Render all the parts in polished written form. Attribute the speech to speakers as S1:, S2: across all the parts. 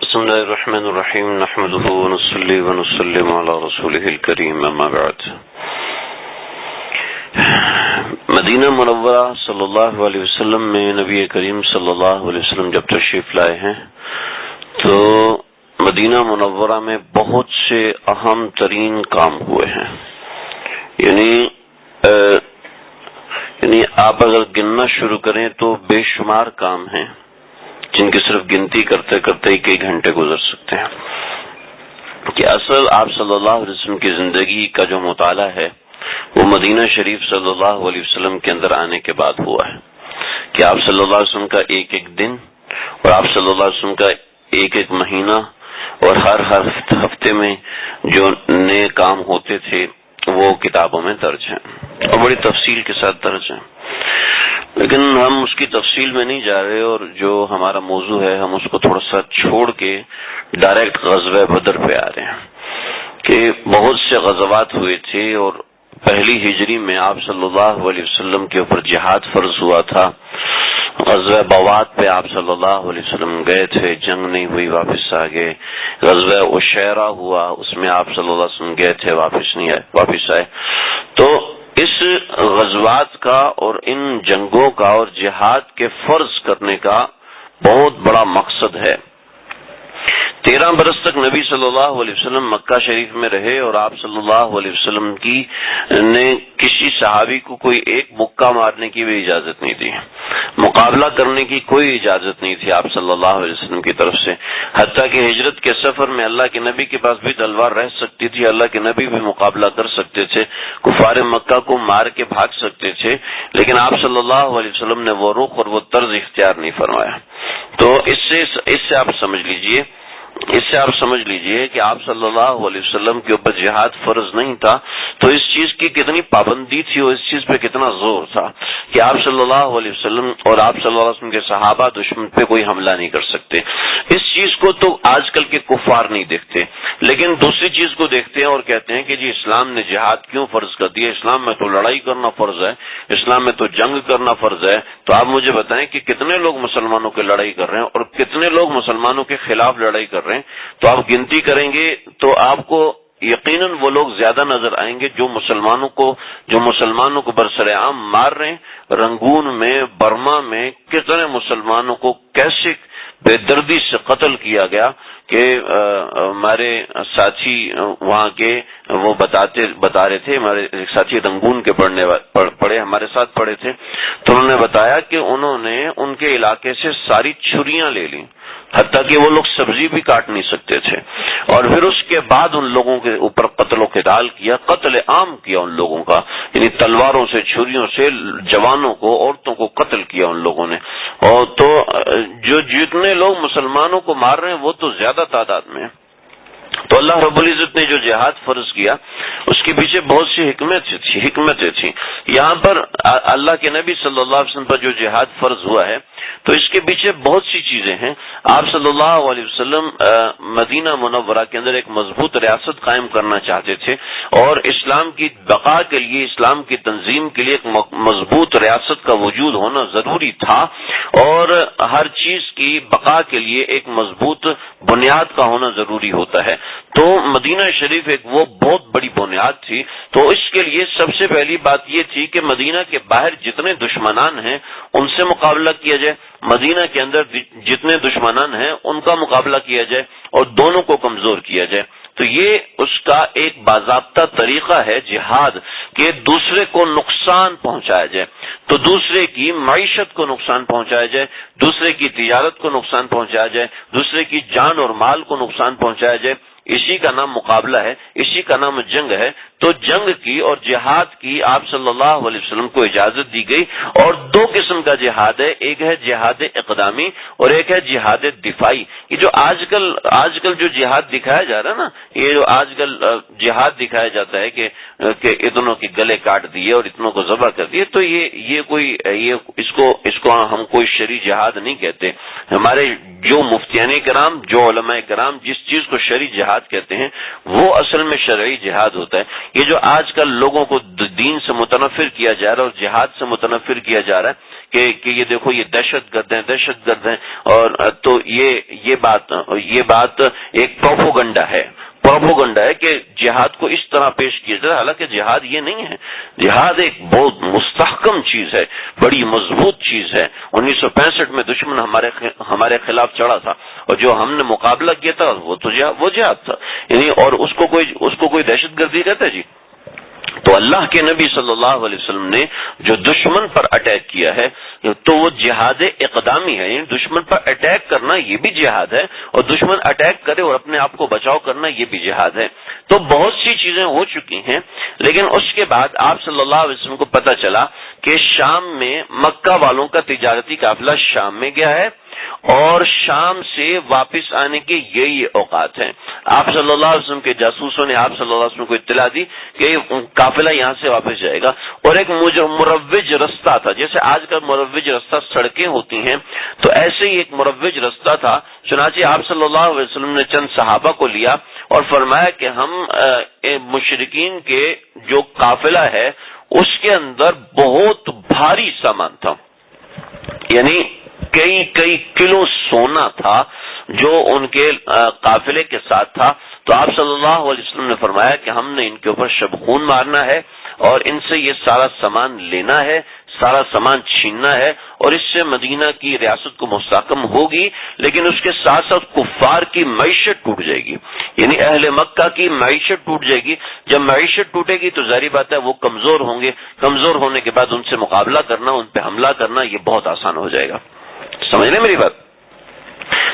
S1: بسم اللہ الرحمن الرحیم نحمده ونصلی ونسلم علی رسولہ الکریم اما بعد۔ مدینہ منورہ صلی اللہ علیہ وسلم میں نبی کریم صلی اللہ علیہ وسلم جب تشریف لائے ہیں تو مدینہ منورہ میں بہت سے اہم ترین کام ہوئے ہیں، یعنی آپ اگر گننا شروع کریں تو بے شمار کام ہیں جن کی صرف گنتی کرتے کرتے ہی کئی گھنٹے گزر سکتے ہیں۔ کہ اصل آپ صلی اللہ علیہ وسلم کی زندگی کا جو مطالعہ ہے وہ مدینہ شریف صلی اللہ علیہ وسلم کے اندر آنے کے بعد ہوا ہے، کہ آپ صلی اللہ علیہ وسلم کا ایک ایک دن اور آپ صلی اللہ علیہ وسلم کا ایک ایک مہینہ اور ہر ہفتے میں جو نئے کام ہوتے تھے وہ کتابوں میں درج ہیں اور بڑی تفصیل کے ساتھ درج ہیں، لیکن ہم اس کی تفصیل میں نہیں جا رہے، اور جو ہمارا موضوع ہے ہم اس کو تھوڑا سا چھوڑ کے ڈائریکٹ غزوہ بدر پہ آ رہے ہیں کہ بہت سے غزوات ہوئے تھے، اور پہلی ہجری میں آپ صلی اللہ علیہ وسلم کے اوپر جہاد فرض ہوا تھا۔ غزوہ بوات پہ آپ صلی اللہ علیہ وسلم گئے تھے، جنگ نہیں ہوئی، واپس آ گئے۔ غزوہ عشیرہ ہوا، اس میں آپ صلی اللہ علیہ وسلم گئے تھے، واپس آئے۔ تو اس غزوات کا اور ان جنگوں کا اور جہاد کے فرض کرنے کا بہت بڑا مقصد ہے۔ 13 برس تک نبی صلی اللہ علیہ وسلم مکہ شریف میں رہے، اور آپ صلی اللہ علیہ وسلم نے کسی صحابی کو کوئی ایک مکہ مارنے کی بھی اجازت نہیں دی، مقابلہ کرنے کی کوئی اجازت نہیں تھی آپ صلی اللہ علیہ وسلم کی طرف سے، حتیٰ کہ ہجرت کے سفر میں اللہ کے نبی کے پاس بھی تلوار رہ سکتی تھی، اللہ کے نبی بھی مقابلہ کر سکتے تھے، کفار مکہ کو مار کے بھاگ سکتے تھے، لیکن آپ صلی اللہ علیہ وسلم نے وہ رخ اور وہ طرز اختیار نہیں فرمایا۔ تو اس سے آپ سمجھ لیجئے کہ آپ صلی اللہ علیہ وسلم کے اوپر جہاد فرض نہیں تھا تو اس چیز کی کتنی پابندی تھی اور اس چیز پہ کتنا زور تھا کہ آپ صلی اللہ علیہ وسلم اور آپ صلی اللہ علیہ وسلم کے صحابہ دشمن پہ کوئی حملہ نہیں کر سکتے۔ اس چیز کو تو آج کل کے کفار نہیں دیکھتے، لیکن دوسری چیز کو دیکھتے ہیں اور کہتے ہیں کہ جی اسلام نے جہاد کیوں فرض کر دیا، اسلام میں تو لڑائی کرنا فرض ہے، اسلام میں تو جنگ کرنا فرض ہے۔ تو آپ مجھے بتائیں کہ کتنے لوگ مسلمانوں کی لڑائی کر رہے ہیں اور کتنے لوگ مسلمانوں کے خلاف لڑائی کر رہے ہیں؟ تو آپ گنتی کریں گے تو آپ کو یقیناً وہ لوگ زیادہ نظر آئیں گے جو مسلمانوں کو برسر عام مار رہے ہیں۔ رنگون میں، برما میں کتنے مسلمانوں کو کیسے بے دردی سے قتل کیا گیا کہ ہمارے ساتھی وہاں کے وہ بتا رہے تھے، ہمارے ساتھی رنگون کے پڑھے ہمارے ساتھ پڑھے تھے، تو انہوں نے بتایا کہ انہوں نے ان کے علاقے سے ساری چھریاں لے لیں، حتیٰ کہ وہ لوگ سبزی بھی کاٹ نہیں سکتے تھے، اور پھر اس کے بعد ان لوگوں کے اوپر قتل و قتال کیا، قتل عام کیا ان لوگوں کا، یعنی تلواروں سے، چھریوں سے جوانوں کو، عورتوں کو قتل کیا ان لوگوں نے۔ اور تو جو جتنے لوگ مسلمانوں کو مار رہے ہیں وہ تو زیادہ تعداد میں ہیں۔ تو اللہ رب العزت نے جو جہاد فرض کیا اس کے پیچھے بہت سی حکمتیں تھیں۔ یہاں پر اللہ کے نبی صلی اللہ علیہ وسلم پر جو جہاد فرض ہوا ہے تو اس کے پیچھے بہت سی چیزیں ہیں۔ آپ صلی اللہ علیہ وسلم مدینہ منورہ کے اندر ایک مضبوط ریاست قائم کرنا چاہتے تھے، اور اسلام کی بقا کے لیے، اسلام کی تنظیم کے لیے ایک مضبوط ریاست کا وجود ہونا ضروری تھا، اور ہر چیز کی بقا کے لیے ایک مضبوط بنیاد کا ہونا ضروری ہوتا ہے۔ تو مدینہ شریف ایک وہ بہت بڑی بنیاد تھی۔ تو اس کے لیے سب سے پہلی بات یہ تھی کہ مدینہ کے باہر جتنے دشمنان ہیں ان سے مقابلہ کیا جائے، مدینہ کے اندر جتنے دشمنان ہیں ان کا مقابلہ کیا جائے اور دونوں کو کمزور کیا جائے۔ تو یہ اس کا ایک باضابطہ طریقہ ہے جہاد، کہ دوسرے کو نقصان پہنچایا جائے، تو دوسرے کی معیشت کو نقصان پہنچایا جائے، دوسرے کی تجارت کو نقصان پہنچایا جائے، دوسرے کی جان اور مال کو نقصان پہنچایا جائے۔ اسی کا نام مقابلہ ہے، اسی کا نام جنگ ہے۔ تو جنگ کی اور جہاد کی آپ صلی اللہ علیہ وسلم کو اجازت دی گئی، اور دو قسم کا جہاد ہے، ایک ہے جہاد اقدامی اور ایک ہے جہاد دفاعی۔ یہ جو آج کل جو جہاد دکھایا جا رہا ہے نا، یہ جو آج کل جہاد دکھایا جاتا ہے کہ اتنوں کے گلے کاٹ دیے اور اتنوں کو ذبح کر دیے، تو اس کو ہم کوئی شرعی جہاد نہیں کہتے۔ ہمارے جو مفتیان کرام، جو علماء کرام جس چیز کو شرعی جہاد جہاد کہتے ہیں وہ اصل میں شرعی جہاد ہوتا ہے. یہ جو آج کل لوگوں کو دین سے متنفر کیا جا رہا ہے اور جہاد سے متنفر کیا جا رہا ہے کہ یہ دیکھو یہ دہشت گرد ہیں اور تو یہ بات ایک پروپیگنڈا ہے کہ جہاد کو اس طرح پیش کیا جائے. حالانکہ جہاد یہ نہیں ہے. جہاد ایک بہت مستحکم چیز ہے, بڑی مضبوط چیز ہے. 1965 میں دشمن ہمارے خلاف چڑھا تھا اور جو ہم نے مقابلہ کیا تھا وہ جہاد تھا. یعنی اور اس کو کوئی دہشت گردی کہتا ہے جی. تو اللہ کے نبی صلی اللہ علیہ وسلم نے جو دشمن پر اٹیک کیا ہے تو وہ جہاد اقدامی ہے. یعنی دشمن پر اٹیک کرنا یہ بھی جہاد ہے اور دشمن اٹیک کرے اور اپنے آپ کو بچاؤ کرنا یہ بھی جہاد ہے. تو بہت سی چیزیں ہو چکی ہیں, لیکن اس کے بعد آپ صلی اللہ علیہ وسلم کو پتہ چلا کہ شام میں مکہ والوں کا تجارتی قافلہ شام میں گیا ہے اور شام سے واپس آنے کے یہی اوقات ہیں. آپ صلی اللہ علیہ وسلم کے جاسوسوں نے آپ صلی اللہ علیہ وسلم کو اطلاع دی کہ قافلہ یہاں سے واپس جائے گا اور ایک مروج رستہ تھا. جیسے آج کل مروج رستہ سڑکیں ہوتی ہیں تو ایسے ہی ایک مروج رستہ تھا. چنانچہ آپ صلی اللہ علیہ وسلم نے چند صحابہ کو لیا اور فرمایا کہ ہم مشرکین کے جو قافلہ ہے اس کے اندر بہت بھاری سامان تھا, یعنی کئی کلو سونا تھا جو ان کے قافلے کے ساتھ تھا. تو آپ صلی اللہ علیہ وسلم نے فرمایا کہ ہم نے ان کے اوپر شبخون مارنا ہے اور ان سے یہ سارا سامان لینا ہے, سارا سامان چھیننا ہے اور اس سے مدینہ کی ریاست کو مستحکم ہوگی, لیکن اس کے ساتھ ساتھ کفار کی معیشت ٹوٹ جائے گی. یعنی اہل مکہ کی معیشت ٹوٹ جائے گی. جب معیشت ٹوٹے گی تو ظاہری بات ہے وہ کمزور ہوں گے. کمزور ہونے کے بعد ان سے مقابلہ کرنا, ان پہ حملہ کرنا یہ بہت آسان ہو جائے گا. سمجھ لیں میری بات.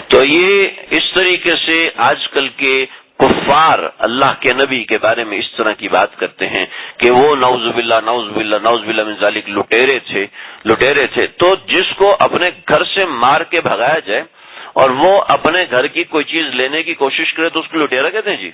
S1: تو یہ اس طریقے سے آج کل کے کفار اللہ کے نبی کے بارے میں اس طرح کی بات کرتے ہیں کہ وہ نعوذ باللہ من ذالک لٹیرے تھے. تو جس کو اپنے گھر سے مار کے بھگایا جائے اور وہ اپنے گھر کی کوئی چیز لینے کی کوشش کرے تو اس کو لٹیرا کہتے ہیں جی.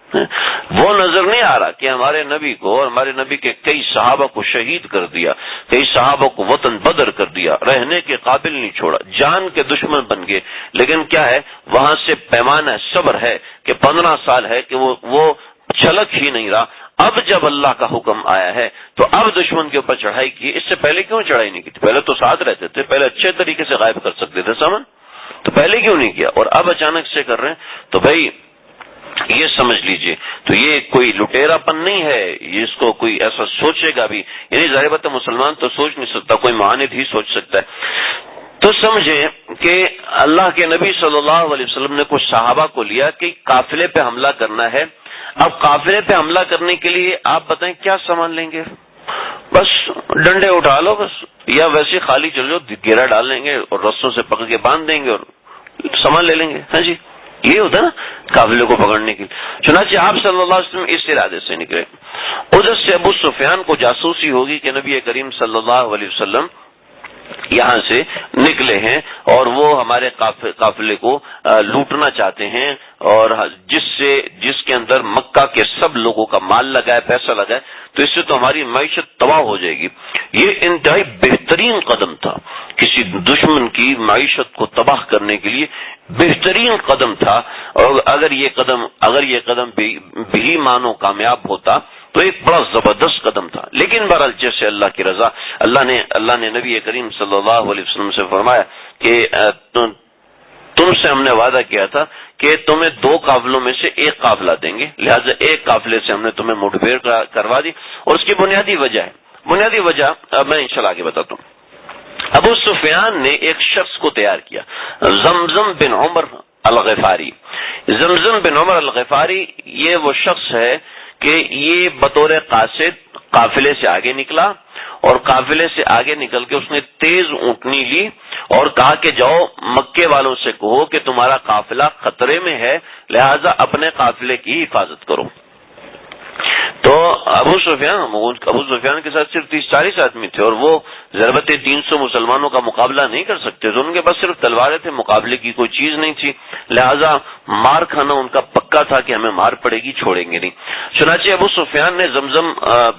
S1: وہ نظر نہیں آ رہا کہ ہمارے نبی کو اور ہمارے نبی کے کئی صحابہ کو شہید کر دیا, کئی صحابہ کو وطن بدر کر دیا, رہنے کے قابل نہیں چھوڑا, جان کے دشمن بن گئے. لیکن کیا ہے وہاں سے پیمانہ صبر ہے کہ 15 سال ہے کہ وہ چھلک ہی نہیں رہا. اب جب اللہ کا حکم آیا ہے تو اب دشمن کے اوپر چڑھائی کی. اس سے پہلے کیوں چڑھائی نہیں کی تھی؟ پہلے تو ساتھ رہتے تھے, پہلے اچھے طریقے سے غائب کر سکتے تھے سامان, تو پہلے کیوں نہیں کیا اور اب اچانک سے کر رہے ہیں؟ تو بھائی یہ سمجھ لیجئے تو یہ کوئی لٹیرا پن نہیں ہے, اس کو کوئی ایسا سوچے گا بھی, یعنی ظاہر بات ہے مسلمان تو سوچ نہیں سکتا, کوئی معاند ہی سوچ سکتا ہے. تو سمجھیں کہ اللہ کے نبی صلی اللہ علیہ وسلم نے کچھ صحابہ کو لیا کہ قافلے پہ حملہ کرنا ہے. اب قافلے پہ حملہ کرنے کے لیے آپ بتائیں کیا سامان لیں گے؟ بس ڈنڈے اٹھا لو بس, یا ویسے خالی چل جاؤ, گھیرا ڈال لیں گے اور رسوں سے پکڑ کے باندھ دیں گے اور سامان لے لیں گے. ہاں جی, یہ ہوتا ہے نا قافلے کو پکڑنے کے لیے. چنانچہ آپ صلی اللہ علیہ وسلم اس ارادے سے نکلے. ادھر سے ابو سفیان کو جاسوسی ہوگی کہ نبی کریم صلی اللہ علیہ وسلم یہاں سے نکلے ہیں اور وہ ہمارے قافلے کو لوٹنا چاہتے ہیں اور جس کے اندر مکہ کے سب لوگوں کا مال لگا ہے, پیسہ لگا ہے, تو اس سے تو ہماری معیشت تباہ ہو جائے گی. یہ انتہائی بہترین قدم تھا, کسی دشمن کی معیشت کو تباہ کرنے کے لیے بہترین قدم تھا. اور اگر یہ قدم بھی مانو کامیاب ہوتا تو ایک بڑا زبردست قدم تھا. لیکن بہرحال جیسے اللہ کی رضا, اللہ نے نبی کریم صلی اللہ علیہ وسلم سے فرمایا کہ تم سے ہم نے وعدہ کیا تھا کہ تمہیں 2 قافلوں میں سے ایک قافلہ دیں گے, لہذا ایک قافلے سے ہم نے تمہیں مٹبھیڑ کروا دی. اور اس کی بنیادی وجہ اب میں انشاءاللہ آگے بتاتا ہوں. ابو سفیان نے ایک شخص کو تیار کیا, زمزم بن عمر الغفاری. زمزم بن عمر الغفاری یہ وہ شخص ہے کہ یہ بطور قاصد قافلے سے آگے نکلا اور قافلے سے آگے نکل کے اس نے تیز اونٹنی لی اور کہا کہ جاؤ مکے والوں سے کہو کہ تمہارا قافلہ خطرے میں ہے, لہذا اپنے قافلے کی حفاظت کرو. تو ابو سفیان کے ساتھ صرف 30-40 آدمی تھے اور وہ ضربت 300 مسلمانوں کا مقابلہ نہیں کر سکتے تھے. ان کے پاس صرف تلواریں تھے, مقابلے کی کوئی چیز نہیں تھی, لہذا مار کھانا ان کا پکا تھا کہ ہمیں مار پڑے گی, چھوڑیں گے نہیں. چنانچہ ابو سفیان نے زمزم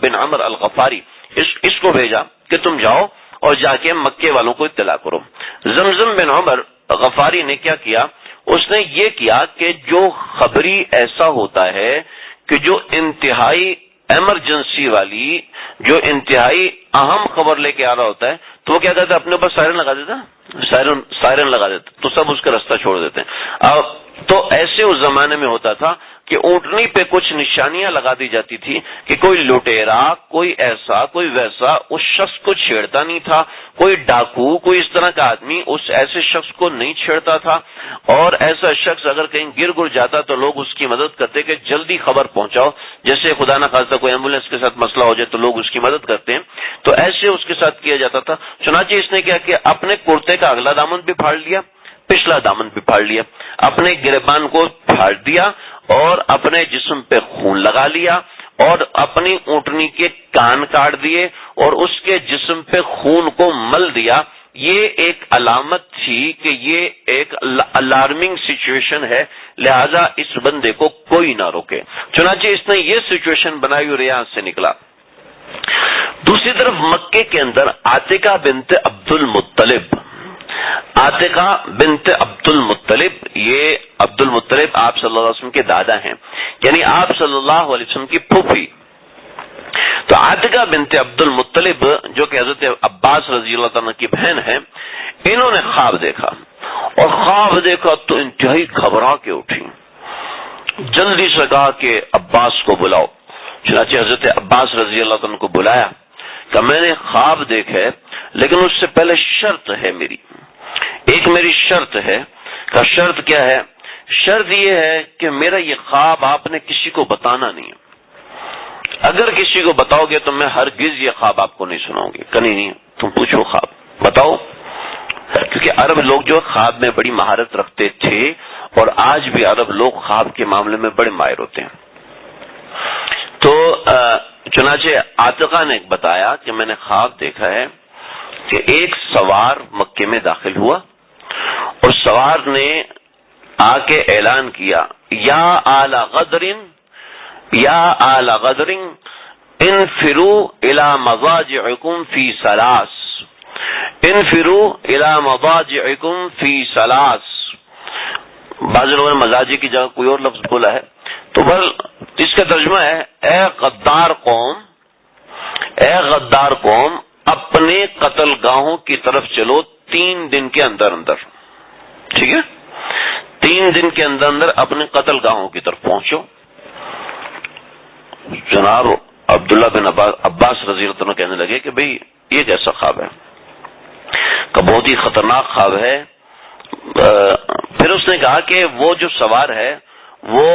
S1: بن عمر الغفاری اس کو بھیجا کہ تم جاؤ اور جا کے مکے والوں کو اطلاع کرو. زمزم بن عمر غفاری نے کیا کیا, اس نے یہ کیا کہ جو خبری ایسا ہوتا ہے کہ جو انتہائی ایمرجنسی والی، جو انتہائی اہم خبر لے کے آ رہا ہوتا ہے، تو وہ کیا کہتا ہے اپنے اوپر سائرن لگا دیتا، سائرن لگا دیتا، تو سب اس کا رستہ چھوڑ دیتے ہیں۔ تو ایسے اس زمانے میں ہوتا تھا کہ اونٹنی پہ کچھ نشانیاں لگا دی جاتی تھی کہ کوئی لٹیرا، کوئی ایسا، کوئی ویسا اس شخص کو چھیڑتا نہیں تھا، کوئی ڈاکو، کوئی اس طرح کا آدمی اس ایسے شخص کو نہیں چھیڑتا تھا، اور ایسا شخص اگر کہیں گر جاتا تو لوگ اس کی مدد کرتے کہ جلدی خبر پہنچاؤ، جیسے خدا نہ خواستہ کوئی ایمبولینس کے ساتھ مسئلہ ہو جائے تو لوگ اس کی مدد کرتے ہیں، تو ایسے اس کے ساتھ کیا جاتا تھا۔ چنانچہ اس نے کیا کہ اپنے کرتے کا اگلا دامن بھی پھاڑ لیا، پچھلا دامن بھی پھاڑ لیا، اپنے گریبان کو پھاڑ دیا اور اپنے جسم پہ خون لگا لیا اور اپنی اونٹنی کے کان کاٹ دیے اور اس کے جسم پہ خون کو مل دیا۔ یہ ایک علامت تھی کہ یہ ایک الارمنگ سچویشن ہے، لہذا اس بندے کو کوئی نہ روکے۔ چنانچہ اس نے یہ سچویشن بنائی اور یہاں سے نکلا۔ دوسری طرف مکے کے اندر عاتقہ بنت عبد المطلب، عاتقہ بنت عبد المطلب، یہ عبد المطلب آپ صلی اللہ علیہ وسلم کے دادا ہیں، یعنی آپ صلی اللہ علیہ وسلم کی پھوپھی۔ تو عاتقہ بنت عبد المطلب جو کہ حضرت عباس رضی اللہ عنہ کی بہن ہے، انہوں نے خواب دیکھا، اور خواب دیکھا تو انتہائی گھبرا کے اٹھی، جلدی سے کہا کہ عباس کو بلاؤ۔ چنانچہ حضرت عباس رضی اللہ عنہ کو بلایا کہ میں نے خواب دیکھا ہے، لیکن اس سے پہلے شرط ہے میری، ایک میری شرط ہے۔ کہ شرط کیا ہے؟ شرط یہ ہے کہ میرا یہ خواب آپ نے کسی کو بتانا نہیں ہے، اگر کسی کو بتاؤ گے تو میں ہرگز یہ خواب آپ کو نہیں سناؤں گی۔ کہ نہیں تم پوچھو خواب بتاؤ، کیونکہ عرب لوگ جو خواب میں بڑی مہارت رکھتے تھے، اور آج بھی عرب لوگ خواب کے معاملے میں بڑے ماہر ہوتے ہیں۔ تو چنانچہ عاتقہ نے بتایا کہ میں نے خواب دیکھا ہے کہ ایک سوار مکے میں داخل ہوا، اور سوار نے آ کے اعلان کیا، یا آل غدر، یا آل غدر انفروا الی مضاجعکم فی ثلاث، انفروا الی مضاجعکم فی ثلاث۔ بعض لوگوں نے مزاجی کی جگہ کوئی اور لفظ بولا ہے، تو بل اس کا ترجمہ ہے اے غدار قوم، اے غدار قوم اپنے قتل گاہوں کی طرف چلو 3 دن کے اندر اندر، ٹھیک ہے، 3 دن کے اندر اندر اپنے قتل گاہوں کی طرف پہنچو۔ جناب عبداللہ بن عباس رضی اللہ عنہ کہنے لگے کہ بھئی یہ کیسا خواب ہے؟ کہ بہت ہی خطرناک خواب ہے۔ پھر اس نے کہا کہ وہ جو سوار ہے وہ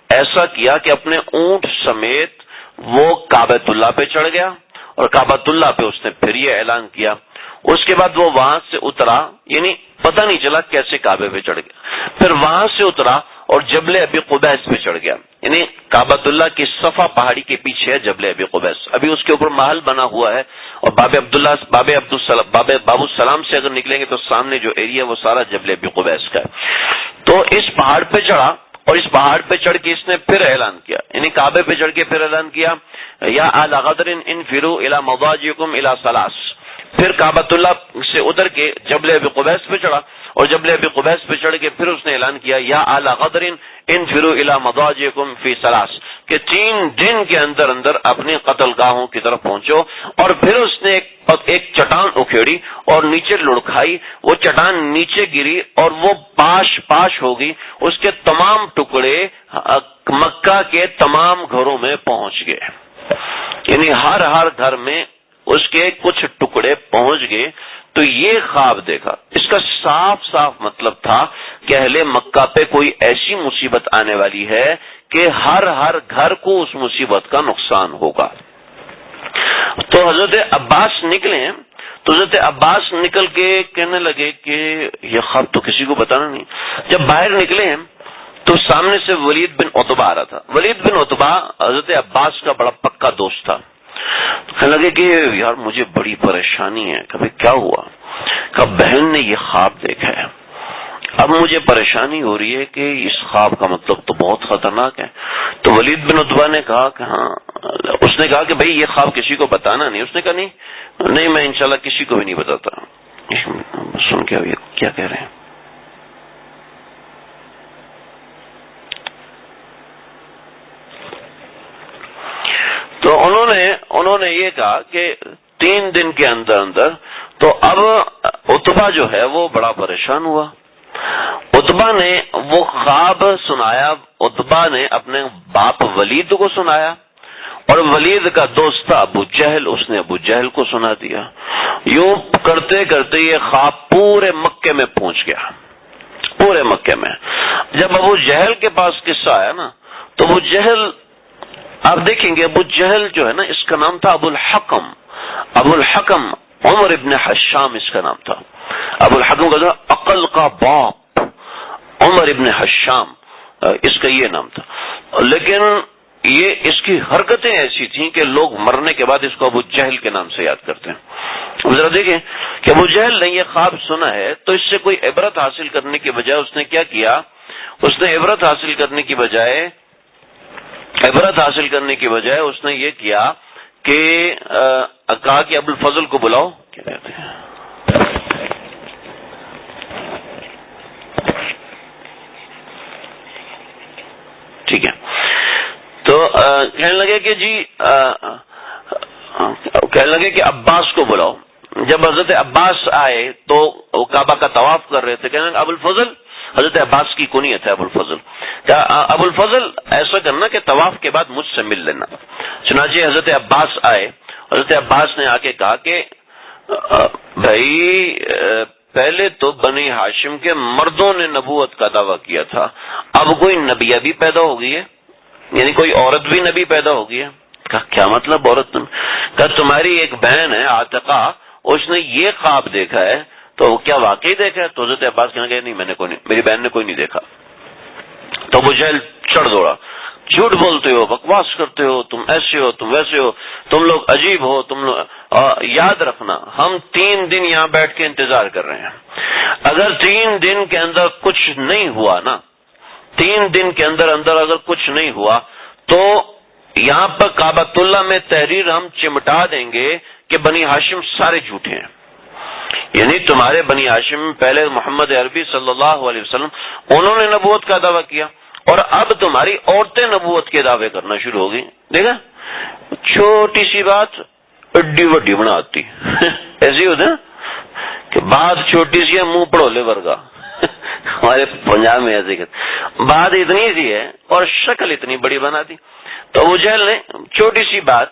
S1: ایسا کیا کہ اپنے اونٹ سمیت وہ کعبۃ اللہ پہ چڑھ گیا، اور کعبۃ اللہ پہ اس نے پھر یہ اعلان کیا۔ اس کے بعد وہ وہاں سے اترا، یعنی پتہ نہیں چلا کیسے کعبے پہ چڑھ گیا، پھر وہاں سے اترا اور جبل ابی قبیس پہ چڑھ گیا، یعنی کعبۃ اللہ کی صفا پہاڑی کے پیچھے ہے جبل ابی قبیس، ابھی اس کے اوپر محل بنا ہوا ہے، اور باب السلام سے اگر نکلیں گے تو سامنے جو ایریا وہ سارا جبل ابی قبیس کا ہے۔ تو اس پہاڑ پہ چڑھا، اور اس پہاڑ پہ چڑھ کے اس نے پھر اعلان کیا، یعنی کعبے پہ چڑھ کے پھر اعلان کیا، یا آل غدر انفروا الی مضاجعکم الی ثلاث۔ پھر کعبۃ اللہ سے اتر کے جبل ابی قبیس پہ چڑھا، اور جبل ابی قبیس پہ چڑھ کے پھر اس نے اعلان کیا، یا آل غدر انفروا الی مضاجعکم فی ثلاث، کہ 3 دن کے اندر اندر اپنے قتل گاہوں کی طرف پہنچو۔ اور پھر اس نے ایک چٹان اکھیڑی اور نیچے لڑکھائی، وہ چٹان نیچے گری اور وہ پاش ہو گئی، اس کے تمام ٹکڑے مکہ کے تمام گھروں میں پہنچ گئے، یعنی ہر گھر میں اس کے کچھ ٹکڑے پہنچ گئے۔ تو یہ خواب دیکھا، اس کا صاف صاف مطلب تھا کہ اہل مکہ پہ کوئی ایسی مصیبت آنے والی ہے کہ ہر گھر کو اس مصیبت کا نقصان ہوگا۔ تو حضرت عباس نکلے، تو حضرت عباس نکل کے کہنے لگے کہ یہ خواب تو کسی کو بتانا نہیں۔ جب باہر نکلے ہیں تو سامنے سے ولید بن عتبہ آ رہا تھا۔ ولید بن عتبہ حضرت عباس کا بڑا پکا دوست تھا۔ کہنے لگے کہ یار مجھے بڑی پریشانی ہے۔ کبھی کیا ہوا؟ کہ بہن نے یہ خواب دیکھا ہے، اب مجھے پریشانی ہو رہی ہے کہ اس خواب کا مطلب تو بہت خطرناک ہے۔ تو ولید بن عتبہ نے کہا کہ ہاں، اس نے کہا کہ بھئی یہ خواب کسی کو بتانا نہیں۔ اس نے کہا نہیں میں انشاءاللہ کسی کو بھی نہیں بتاتا۔ سن کے اب یہ کیا کہہ رہے ہیں؟ انہوں نے یہ کہا کہ 3 دن کے اندر اندر تو اب عتبہ جو ہے وہ بڑا پریشان ہوا. عتبہ نے وہ خواب سنایا، عتبہ نے اپنے باپ ولید کو سنایا، اور ولید کا دوست تھا ابو جہل، اس نے ابو جہل کو سنا دیا. یوں کرتے کرتے یہ خواب پورے مکے میں پہنچ گیا، پورے مکے میں. جب ابو جہل کے پاس قصہ آیا نا تو ابو جہل، آپ دیکھیں گے ابو جہل جو ہے نا اس کا نام تھا ابو الحکم. ابو الحکم عمر ابن حشام اس کا نام تھا. ابو الحکم کا تھا عقل کا باپ، عمر ابن حشام اس کا یہ نام تھا. لیکن یہ اس کی حرکتیں ایسی تھیں کہ لوگ مرنے کے بعد اس کو ابو جہل کے نام سے یاد کرتے ہیں. ذرا دیکھیں کہ ابو جہل نے یہ خواب سنا ہے تو اس سے کوئی عبرت حاصل کرنے کے بجائے اس نے کیا کیا، اس نے عبرت حاصل کرنے کی بجائے اس نے یہ کیا کہ کہا کہ ابو الفضل کو بلاؤ. کیا کہتے ہیں، ٹھیک ہے. تو کہنے لگے کہ کہنے لگے کہ عباس کو بلاؤ. جب حضرت عباس آئے تو وہ کعبہ کا طواف کر رہے تھے. کہنے لگے ابو الفضل، حضرت عباس کی کنیت ہے ابو الفضل. ابو الفضل ایسا کرنا کہ طواف کے بعد مجھ سے مل لینا. چنانچہ حضرت عباس آئے. حضرت عباس نے آ کے کہا کہ بھائی پہلے تو بنی ہاشم کے مردوں نے نبوت کا دعویٰ کیا تھا، اب کوئی نبیہ بھی پیدا ہو گئی ہے، یعنی کوئی عورت بھی نبی پیدا ہو گئی ہے. کہا کیا مطلب عورت؟ کہا تمہاری ایک بہن ہے عاتقہ، اس نے یہ خواب دیکھا ہے. تو کیا واقعی دیکھا ہے؟ تو حضرت عباس کہنے لگے نہیں، میں نے کوئی نہیں، میری بہن نے کوئی نہیں دیکھا. تو ابو جہل چڑھ دوڑا، جھوٹ بولتے ہو، بکواس کرتے ہو، تم ایسے ہو، تم ویسے ہو، تم لوگ عجیب ہو، تم لوگ یاد رکھنا ہم 3 دن یہاں بیٹھ کے انتظار کر رہے ہیں. اگر 3 دن کے اندر کچھ نہیں ہوا نا، 3 دن کے اندر اگر کچھ نہیں ہوا تو یہاں پر کعبۃ اللہ میں تحریر ہم چمٹا دیں گے کہ بنی ہاشم سارے جھوٹے ہیں. یعنی تمہارے بنی ہاشم پہلے محمد عربی صلی اللہ علیہ وسلم انہوں نے نبوت کا دعویٰ کیا، اور اب تمہاری عورتیں نبوت کے دعوے کرنا شروع ہو گئی. دیکھا چھوٹی سی بات اڈی وڈی بناتی ایسی ہوتا ہے کہ بات چھوٹی سی ہے منہ پڑولے ورگا. ہمارے پنجاب میں ایسے کہتے بات اتنی سی ہے اور شکل اتنی بڑی بنا دی. تو ابو جہل نے چھوٹی سی بات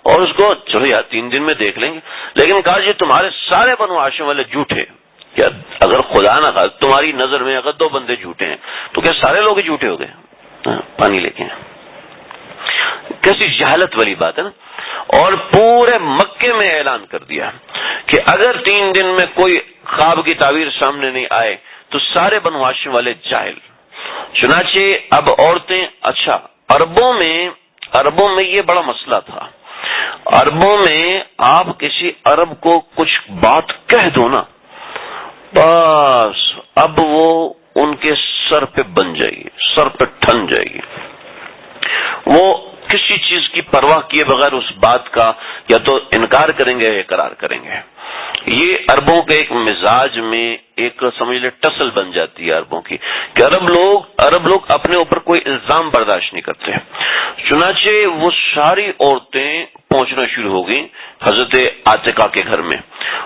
S1: اور اس کو چلو یار 3 دن میں دیکھ لیں گے، لیکن کہا جی تمہارے سارے بنو ہاشم والے جھوٹے. کیا اگر خدا نہ خواہ تمہاری نظر میں اگر 2 بندے جھوٹے ہیں تو کیا سارے لوگ جھوٹے ہو گئے؟ پانی لے کے. کیسی جہالت والی بات ہے نا. اور پورے مکے میں اعلان کر دیا کہ اگر 3 دن میں کوئی خواب کی تعبیر سامنے نہیں آئے تو سارے بنو ہاشم والے جاہل. چنانچہ اب عورتیں، اچھا عربوں میں یہ بڑا مسئلہ تھا. عربوں میں آپ کسی عرب کو کچھ بات کہہ دو نا، بس اب وہ ان کے سر پہ بن جائے گی، سر پہ ٹھن جائے گی. وہ کسی چیز کی پرواہ کیے بغیر اس بات کا یا تو انکار کریں گے یا اقرار کریں گے. یہ عربوں کے ایک مزاج میں ایک سمجھ لے ٹسل بن جاتی ہے عربوں کی کہ عرب لوگ اپنے اوپر کوئی الزام برداشت نہیں کرتے. چنانچہ وہ ساری عورتیں پہنچنا شروع ہو گئیں حضرت عاتقہ کے گھر میں،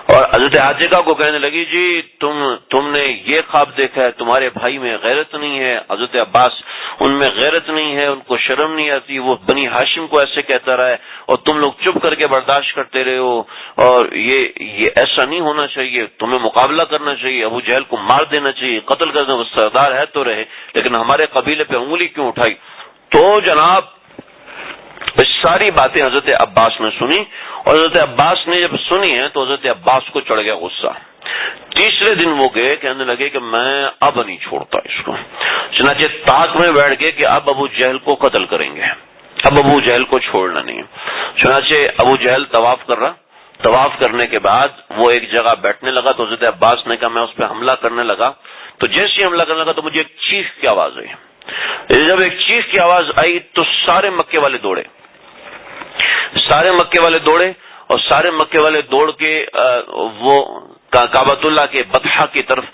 S1: اور حضرت عاتقہ کو کہنے لگی جی تم نے یہ خواب دیکھا ہے، تمہارے بھائی میں غیرت نہیں ہے، حضرت عباس ان میں غیرت نہیں ہے، ان کو شرم نہیں آتی، وہ بنی ہاشم کو ایسے کہتا رہا ہے اور تم لوگ چپ کر کے برداشت کرتے رہے ہو، اور یہ ایسا نہیں ہونا چاہیے، تمہیں مقابلہ کرنا چاہیے، ابو جہل کو مار دینا چاہیے، قتل کرنا، وہ سردار ہے تو رہے لیکن ہمارے قبیلے پہ انگلی کیوں اٹھائی. تو جناب اس ساری باتیں حضرت عباس نے سنی، اور حضرت عباس نے جب سنی ہے تو حضرت عباس کو چڑھ گیا غصہ. تیسرے دن وہ گئے، کہنے لگے کہ میں اب نہیں چھوڑتا اس کو. چنانچہ طاق میں بیٹھ گئے کہ اب ابو جہل کو قتل کریں گے، اب ابو جہل کو چھوڑنا نہیں. چنانچہ ابو جہل طواف کر رہا، طواف کرنے کے بعد وہ ایک جگہ بیٹھنے لگا تو حضرت عباس نے کہا میں اس پہ حملہ کرنے لگا. تو جیسے ہی حملہ کرنے لگا تو مجھے ایک چیخ کی آواز آئی. جب ایک چیخ کی آواز آئی تو سارے مکے والے دوڑے، اور سارے مکے والے دوڑ کے وہ کعبۃ اللہ کے بطحہ کی طرف،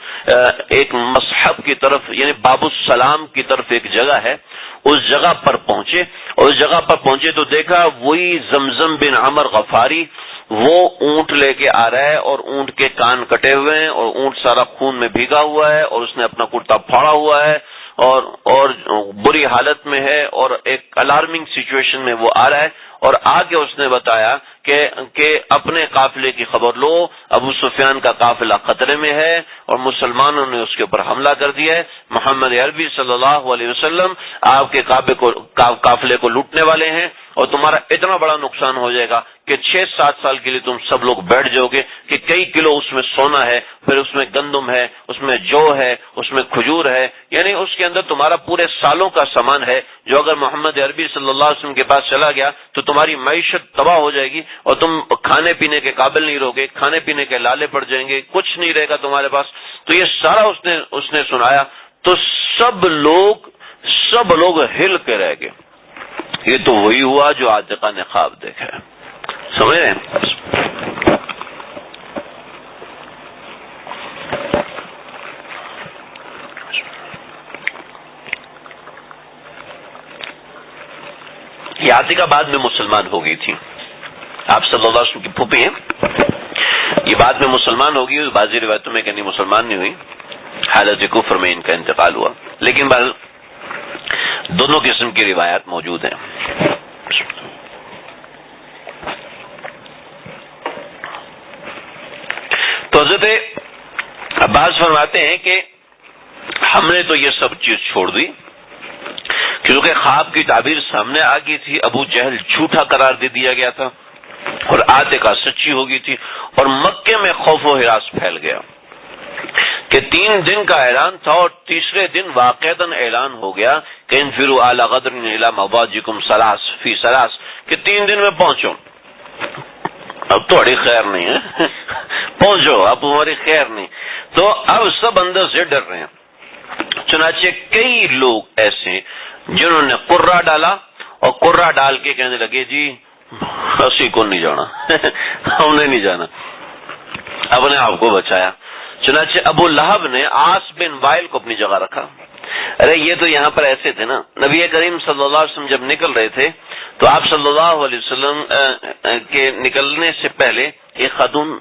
S1: ایک مصحف کی طرف، یعنی باب السلام کی طرف ایک جگہ ہے، اس جگہ پر پہنچے، اور اس جگہ پر پہنچے تو دیکھا وہی زمزم بن عمر غفاری وہ اونٹ لے کے آ رہا ہے، اور اونٹ کے کان کٹے ہوئے ہیں، اور اونٹ سارا خون میں بھیگا ہوا ہے، اور اس نے اپنا کرتا پھاڑا ہوا ہے، اور بری حالت میں ہے، اور ایک الارمنگ سچویشن میں وہ آ رہا ہے، اور آ کے اس نے بتایا کہ اپنے قافلے کی خبر لو، ابو سفیان کا قافلہ خطرے میں ہے، اور مسلمانوں نے اس کے اوپر حملہ کر دیا ہے، محمد عربی صلی اللہ علیہ وسلم آپ کے قافلے کو لوٹنے والے ہیں، اور تمہارا اتنا بڑا نقصان ہو جائے گا کہ 6-7 سال کے لیے تم سب لوگ بیٹھ جاؤ گے کہ کئی کلو اس میں سونا ہے، پھر اس میں گندم ہے، اس میں جو ہے، اس میں کھجور ہے، یعنی اس کے اندر تمہارا پورے سالوں کا سامان ہے، جو اگر محمد عربی صلی اللہ علیہ وسلم کے پاس چلا گیا تو تمہاری معیشت تباہ ہو جائے گی، اور تم کھانے پینے کے قابل نہیں رہو گے، کھانے پینے کے لالے پڑ جائیں گے، کچھ نہیں رہے گا تمہارے پاس۔ تو یہ سارا اس نے سنایا تو سب لوگ ہل کے رہ گئے۔ یہ تو وہی ہوا جو عاتقہ نے خواب دیکھا ہے، سمجھ رہے ہیں؟ یہ عاتقہ بعد میں مسلمان ہو گئی تھی، آپ صلی اللہ علیہ وسلم کی پھوپھی ہیں، یہ بعد میں مسلمان ہو گئی، بعضی روایتوں میں کہیں مسلمان نہیں ہوئی، حالت کفر میں ان کا انتقال ہوا، لیکن دونوں قسم کی روایات موجود ہیں۔ تو حضرت عباس فرماتے ہیں کہ ہم نے تو یہ سب چیز چھوڑ دی کیونکہ خواب کی تعبیر سامنے آ گئی تھی، ابو جہل جھوٹا قرار دے دیا گیا تھا، اور عاتقہ سچی ہو گئی تھی، اور مکے میں خوف و ہراس پھیل گیا کہ 3 دن کا اعلان تھا، اور تیسرے دن واقعتاً اعلان ہو گیا کہ انفروا اعلی غدر الی مضاجعکم فی ثلاث، کہ 3 دن میں پہنچو۔ اب تھوڑی خیر نہیں ہے، پہنچو، اب تمہاری خیر نہیں۔ تو اب سب اندر سے ڈر رہے ہیں، چنانچہ کئی لوگ ایسے جنہوں نے قرہ ڈالا، اور قرہ ڈال کے کہنے لگے جی اسی کو نہیں جانا، ہم نے نہیں جانا، اپنے آپ کو بچایا۔ چنانچہ ابو لہب نے عاص بن وائل کو اپنی جگہ رکھا۔ ارے یہ تو یہاں پر ایسے تھے نا، نبی کریم صلی اللہ علیہ وسلم جب نکل رہے تھے تو آپ صلی اللہ علیہ وسلم کے نکلنے سے پہلے ایک خاتون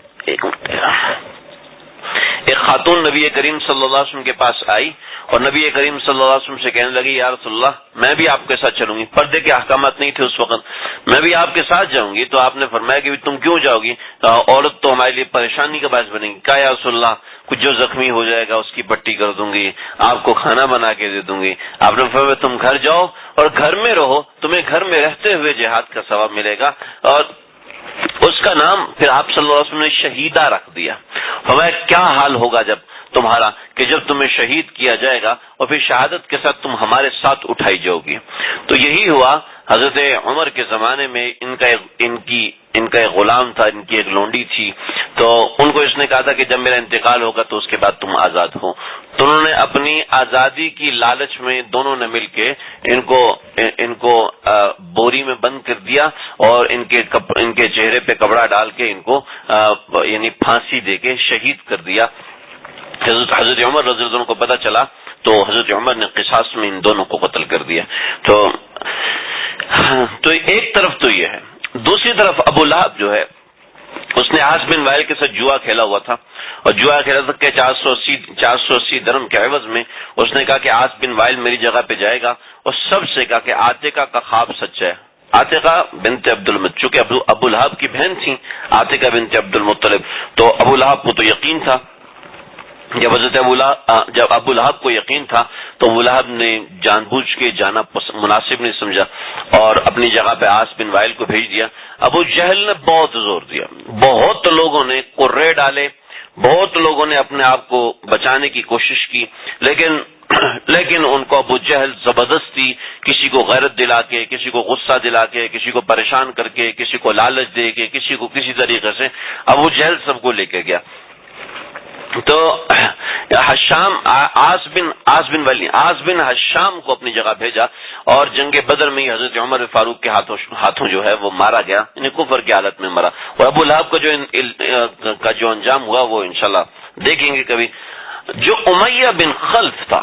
S1: نبی کریم صلی اللہ علیہ وسلم کے پاس آئی، اور نبی کریم صلی اللہ علیہ وسلم سے کہنے لگی یا رسول اللہ میں بھی آپ کے ساتھ چلوں گی، پردے کے احکامات نہیں تھے اس وقت، میں بھی آپ کے ساتھ جاؤں گی۔ تو آپ نے فرمایا کہ تم کیوں جاؤ گی، عورت تو ہمارے لیے پریشانی کا باعث بنے گی۔ کہا یا رسول اللہ کچھ جو زخمی ہو جائے گا اس کی پٹی کر دوں گی، آپ کو کھانا بنا کے دے دوں گی۔ آپ نے فرمایا تم گھر جاؤ اور گھر میں رہو، تمہیں گھر میں رہتے ہوئے جہاد کا ثواب ملے گا۔ اور اس کا نام پھر آپ صلی اللہ علیہ وسلم نے شہیدہ رکھ دیا۔ فرمایا کیا حال ہوگا جب تمہارا کہ جب تمہیں شہید کیا جائے گا اور پھر شہادت کے ساتھ تم ہمارے ساتھ اٹھائی جاؤ گی۔ تو یہی ہوا حضرت عمر کے زمانے میں، ان کا ایک غلام تھا، ان کی ایک لونڈی تھی، تو ان کو اس نے کہا تھا کہ جب میرا انتقال ہوگا تو اس کے بعد تم آزاد ہو۔ تو انہوں نے اپنی آزادی کی لالچ میں دونوں نے مل کے ان کو بوری میں بند کر دیا، اور ان کے چہرے پہ کپڑا ڈال کے ان کو یعنی پھانسی دے کے شہید کر دیا۔ حضرت عمر رضی اللہ عنہ کو پتہ چلا تو حضرت عمر نے قصاص میں ان دونوں کو قتل کر دیا۔ تو ایک طرف تو یہ ہے، دوسری طرف ابو لہب جو ہے اس نے عاص بن وائل کے ساتھ جوا کھیلا ہوا تھا، اور جوا کھیلا تھا کہ 480 درہم کے عوض میں اس نے کہا کہ عاص بن وائل میری جگہ پہ جائے گا، اور سب سے کہا کہ عاتقہ کا خواب سچ ہے۔ عاتقہ بنت عبد المطلب، چونکہ ابو لہب کی بہن تھی عاتقہ بنت عبد المطلب، تو ابو لہب کو تو یقین تھا۔ جب ابو لہب کو یقین تھا تو ابو لہب نے جان بوجھ کے جانا مناسب نہیں سمجھا، اور اپنی جگہ پہ عاص بن وائل کو بھیج دیا۔ ابو جہل نے بہت زور دیا، بہت لوگوں نے قرے ڈالے، بہت لوگوں نے اپنے آپ کو بچانے کی کوشش کی، لیکن ان کو ابو جہل زبردستی کسی کو غیرت دلا کے، کسی کو غصہ دلا کے، کسی کو پریشان کر کے، کسی کو لالچ دے کے، کسی کو کسی طریقے سے ابو جہل سب کو لے کے گیا۔ تو عاص بن حشام کو اپنی جگہ بھیجا، اور جنگ بدر میں حضرت عمر فاروق کے ہاتھوں جو ہے وہ مارا گیا، یعنی کفر کی حالت میں مرا۔ اور ابو لہب کا جو انجام ہوا وہ انشاءاللہ دیکھیں گے کبھی۔ جو امیہ بن خلف تھا،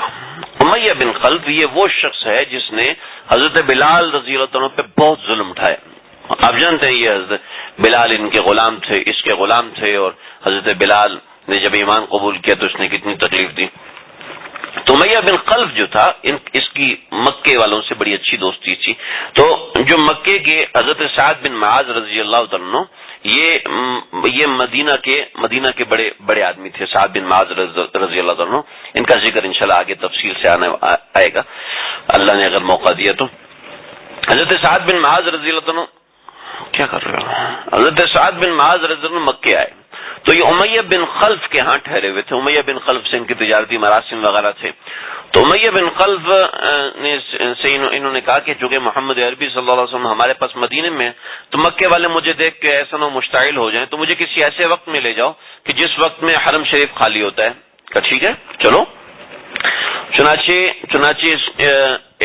S1: امیہ بن خلف یہ وہ شخص ہے جس نے حضرت بلال رضی اللہ عنہ پہ بہت ظلم اٹھایا. آپ جانتے ہیں یہ حضرت بلال ان کے غلام تھے، اس کے غلام تھے، اور حضرت بلال نے جب ایمان قبول کیا تو اس نے کتنی تکلیف دی. تو امیہ بن خلف جو تھا اس کی مکے والوں سے بڑی اچھی دوستی تھی. تو جو مکے کے حضرت سعد بن معاذ رضی اللہ عنہ یہ مدینہ کے بڑے آدمی تھے. سعد بن معاذ رضی اللہ عنہ، ان کا ذکر انشاءاللہ آگے تفصیل سے آئے گا اللہ نے اگر موقع دیا تو. حضرت سعد بن معاذ رضی اللہ عنہ کیا کر رہے ہو؟ حضرت سعد بن معاذ رضی اللہ عنہ مکے آئے تو یہ امیہ بن خلف کے ہاں ٹھہرے ہوئے تھے. امیہ بن خلف سے ان کی تجارتی مراسم وغیرہ تھے. تو امیہ بن خلف سے انہوں نے کہا کہ چونکہ محمد عربی صلی اللہ علیہ وسلم ہمارے پاس مدینے میں، تو مکے والے مجھے دیکھ کے ایسا نہ مشتعل ہو جائیں، تو مجھے کسی ایسے وقت میں لے جاؤ کہ جس وقت میں حرم شریف خالی ہوتا ہے. کہ ٹھیک ہے چلو. چنانچہ